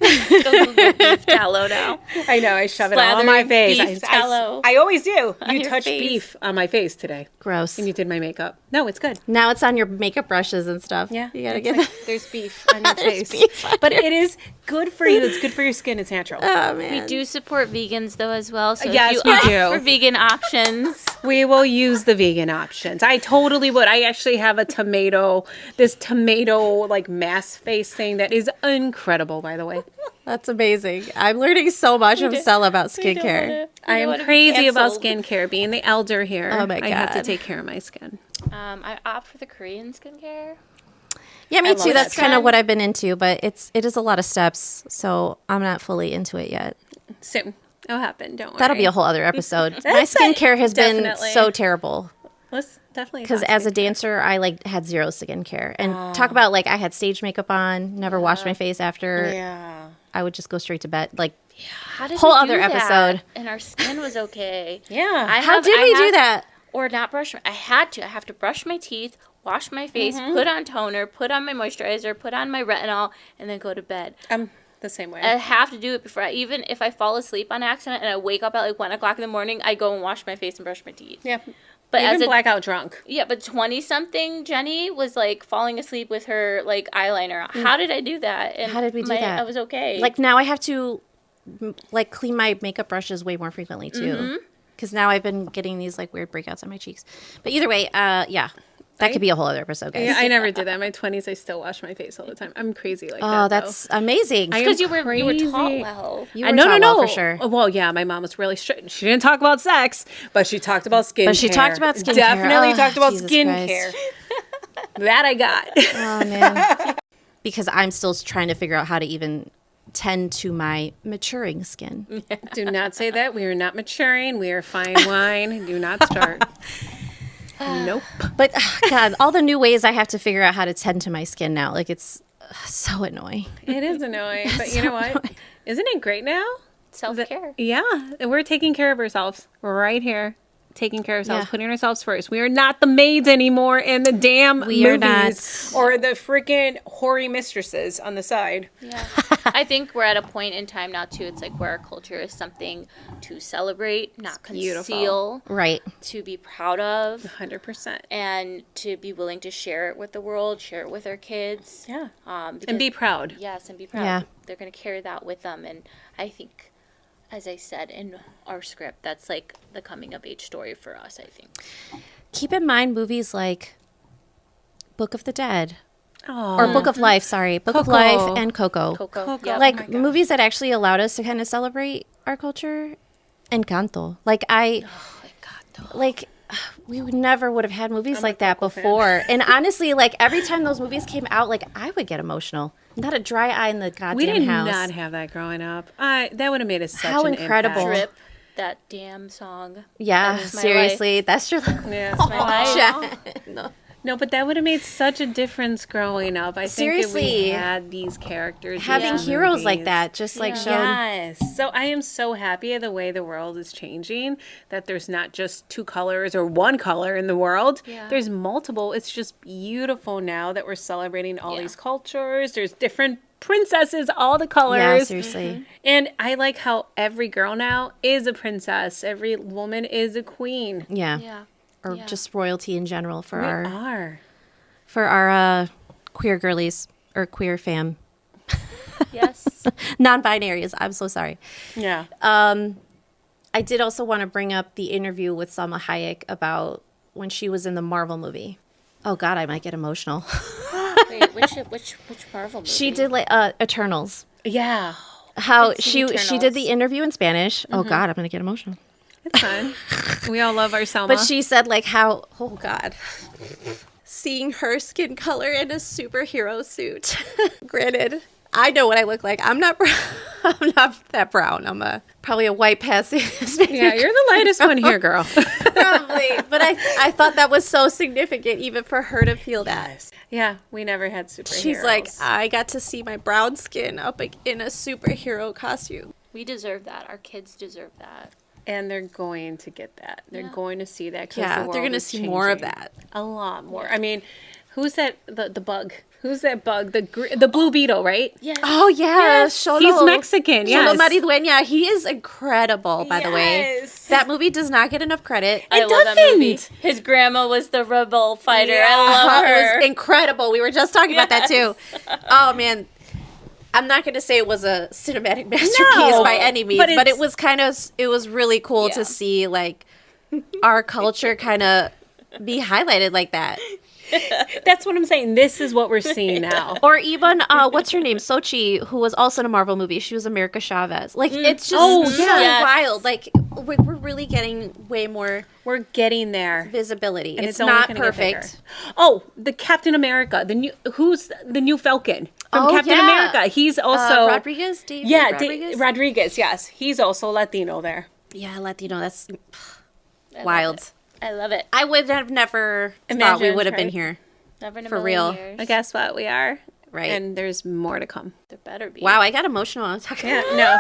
Go Google beef tallow now. I know. I shove it all on my Slathering face. beef tallow I always do. You your touched face. beef on my face today. Gross. And you did my makeup. No, it's good. Now it's on your makeup brushes and stuff. Yeah. You got to it's get like, that. there's beef on your There's face. beef on But it is good for you. It's good for your skin. It's natural. Oh, man. We do support vegans though as well. So Yes, if you we opt do. for vegan options, We will use the vegan options. I totally would. I actually have this tomato like mask face thing that is incredible, by the way. That's amazing. I'm learning so much from Stella about skincare. I am crazy about skincare. Being the elder here, Oh my I have to God. take care of my skin. I opt for the Korean skincare. Yeah, me love too. that That's kind of trend. what I've been into, but it is a lot of steps, so I'm not fully into it yet. Soon. It'll happen. Don't worry. That'll be a whole other episode. My That's skincare has definitely. been so terrible Let's definitely because talk as a skincare. dancer, I like had zero skincare. And talk about like I had stage makeup on, never washed my face after. Yeah. I would just go straight to bed. Like How did Whole we other do that? episode. And our skin was okay. Yeah. how did we do that? Or not brush. I had to. I have to brush my teeth, wash my face, Mm-hmm. put on toner, put on my moisturizer, put on my retinol, and then go to bed. I'm the same way. I have to do it before. Even if I fall asleep on accident and I wake up at like 1 o'clock in the morning, I go and wash my face and brush my teeth. yeah. But Even as a blackout drunk. yeah, but 20-something Jenny was like falling asleep with her like eyeliner. How did I do that? And How did we do that? I was okay. Like now I have to like clean my makeup brushes way more frequently too. Because now I've been getting these like weird breakouts on my cheeks. But either way, yeah. That could be a whole other episode, guys. Yeah, I never did that. In my 20s, I still wash my face all the time. I'm crazy like that. Oh, though. that's amazing. I am because you were taught crazy. well. You I were no, taught no, well no. for sure. Well, yeah, my mom was really strict. She didn't talk about sex, but she talked about skincare. But she talked about skincare. Definitely Oh, talked about Jesus skincare. Christ. That I got. Oh man. Because I'm still trying to figure out how to even tend to my maturing skin. Do not say that. We are not maturing. We are fine wine. Do not start. Nope. But God, all the new ways I have to figure out how to tend to my skin now. Like it's so annoying. It is annoying, but you know what? Isn't it great now? Self-care. Yeah, we're taking care of ourselves. We're right here, taking care of ourselves, Yeah. putting ourselves first. We are not the maids anymore in the damn We are movies or the freaking hoary mistresses on the side. Yeah. I think we're at a point in time now too. It's like where our culture is something to celebrate, not beautiful. conceal, Right. to be proud of, 100%. and to be willing to share it with the world, share it with our kids. Yeah, And and be proud. Yes, and be proud. Yeah. They're going to carry that with them. And I think, as I said in our script, that's like the coming of age story for us, I think. Keep in mind movies like Book of the Dead Oh, or Book of Life, sorry. Book of Coco. Life and Coco. Coco. Coco. Yep. Like my God. movies that actually allowed us to kind of celebrate our culture. Encanto. Like we never would have had movies like that Coco fan. before. And honestly, like every time those movies came out, like I would get emotional. Not a dry eye in the goddamn we did house. not have that growing up. That would have made us such How an incredible. impact. Drip, that damn song. Yeah, That is my seriously, that's your Yeah. My life. Jen. No, but that would have made such a difference growing up. I think if we Seriously. had these characters, Having these heroes like movies. that, just like shown. Yes. So I am so happy the way the world is changing, that there's not just two colors or one color in the world. Yeah. There's multiple. It's just beautiful now that we're celebrating all Yeah. these cultures. There's different princesses, all the colors. Yeah, seriously. And I like how every girl now is a princess. Every woman is a queen. Yeah. Yeah. Or Yeah. just royalty in general for We our are. queer girlies or queer fam. Yes. Non-binaries. I'm so sorry. Yeah. I did also want to bring up the interview with Salma Hayek about when she was in the Marvel movie. Oh God, I might get emotional. Wait, which Marvel movie? She did like Eternals. Yeah. How I've seen she did the Eternals. interview in Spanish. Oh God, I'm gonna get emotional. It's fun. We all love our Selma. But she said like how, oh God, seeing her skin color in a superhero suit. Granted, I know what I look like. I'm not I'm not that brown. I'm probably a white passing Hispanic. Yeah, you're the lightest one here, girl. Probably. But I thought that was so significant even for her to feel that. Yeah, we never had superheroes. She's like, I got to see my brown skin up in a superhero costume. We deserve that. Our kids deserve that. And they're going to get that. They're going to see that. Yeah, they're going to see more of that. A lot more. I mean, who's that? The bug. Who's that bug? The blue beetle, right? Yes. Oh, yeah. Yes. He's Mexican. Yes. Xolo Maridueña. He is incredible, by the way. That movie does not get enough credit. I love that movie. His grandma was the rebel fighter. Yeah. I love her. It was incredible. We were just talking about that, too. Oh, man. I'm not going to say it was a cinematic masterpiece by any means, but it was it was really cool to see, like, our culture kind of be highlighted like that. That's what I'm saying. This is what we're seeing now. Or even, what's her name? Sochi, who was also in a Marvel movie. She was America Chavez. Like, it's just so wild. Like, we're really getting way more... We're getting there. Visibility. And it's not perfect. Oh, the Captain America. Who's the new Falcon from Captain America? He's also... Rodriguez? David Rodriguez? Rodriguez, yes. He's also Latino there. Yeah, Latino. That's wild. I love it. I would have never thought we would have been here. Never in a for million real. years. But guess what? We are. Right. And there's more to come. There better be. Wow, I got emotional. I was talking. Yeah, no.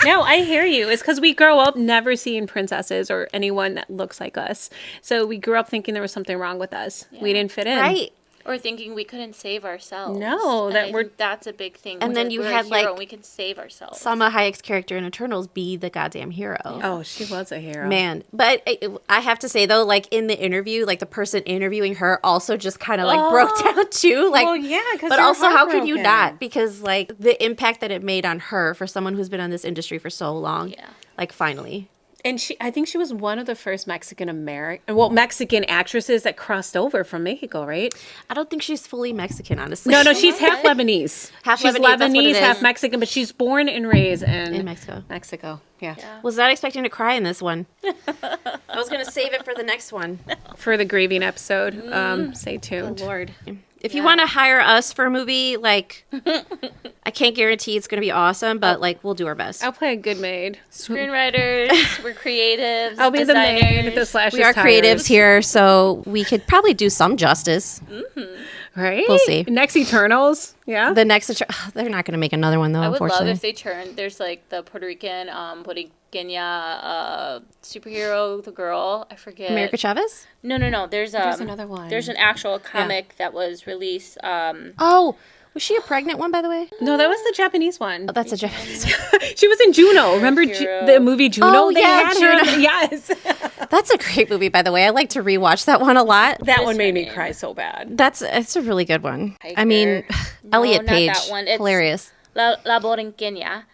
No, I hear you. It's because we grow up never seeing princesses or anyone that looks like us. So we grew up thinking there was something wrong with us. Yeah. We didn't fit in. Right. Or thinking we couldn't save ourselves. No, that's a big thing. And then you had like we can save ourselves. Salma Hayek's character in Eternals be the goddamn hero. Yeah. Oh, she was a hero, man. But I have to say though, like in the interview, like the person interviewing her also just kind of like broke down too. Like, well, yeah, but also how could you not? Because like the impact that it made on her for someone who's been on this industry for so long. Yeah. Like finally. And I think she was one of the first Mexican actresses that crossed over from Mexico, right? I don't think she's fully Mexican, honestly. No, she's half Lebanese. She's Lebanese, half Mexican, but she's born and raised in Mexico. Mexico, yeah. Was not expecting to cry in this one. I was going to save it for the next one. For the grieving episode. Stay tuned. Oh, Lord. If you want to hire us for a movie, like, I can't guarantee it's going to be awesome, but, like, we'll do our best. I'll play a good maid. Screenwriters, we're creatives, I'll be designers. the maid, the slash We are creatives here, so we could probably do some justice. Right? We'll see. Next Eternals, yeah? The next, they're not going to make another one, though, I would unfortunately. love if they turned, there's, like, the Puerto Rican, superhero, the girl, I forget. America Chavez? No. There's another one. There's an actual comic that was released. Oh, was she a pregnant one, by the way? No, that was the Japanese one. Oh, that's a Japanese one. She was in Juno. Remember the movie Juno? Oh, yeah, Juno. Yes. That's a great movie, by the way. I like to rewatch that one a lot. That one made me cry so bad. It's a really good one. I mean, Elliot Page, not that one. It's hilarious. La Borinqueña.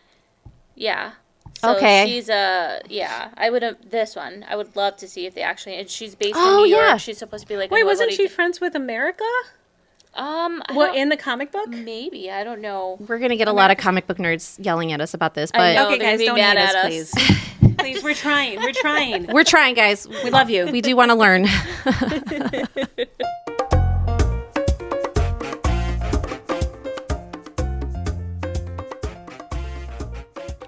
Yeah. So okay. She's I would love to see if they actually, and she's based in New York. Yeah. She's supposed to be like Wait, wasn't she friends with America? In the comic book? Maybe, I don't know. We're going to get a lot of comic book nerds yelling at us about this, but I know, okay, guys, don't hate us, please. Please, we're trying. We're trying, guys. We love you. We do want to learn.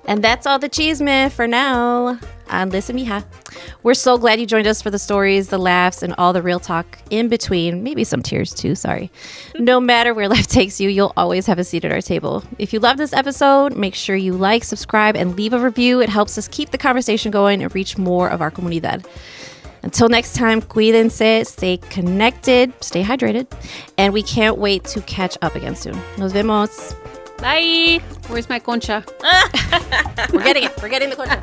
And that's all the chisme for now on Listen Mija. We're so glad you joined us for the stories, the laughs, and all the real talk in between. Maybe some tears too, sorry. No matter where life takes you, you'll always have a seat at our table. If you love this episode, make sure you like, subscribe, and leave a review. It helps us keep the conversation going and reach more of our comunidad. Until next time, cuídense, stay connected, stay hydrated, and we can't wait to catch up again soon. Nos vemos. Bye. Where's my concha? We're getting it. We're getting the concha.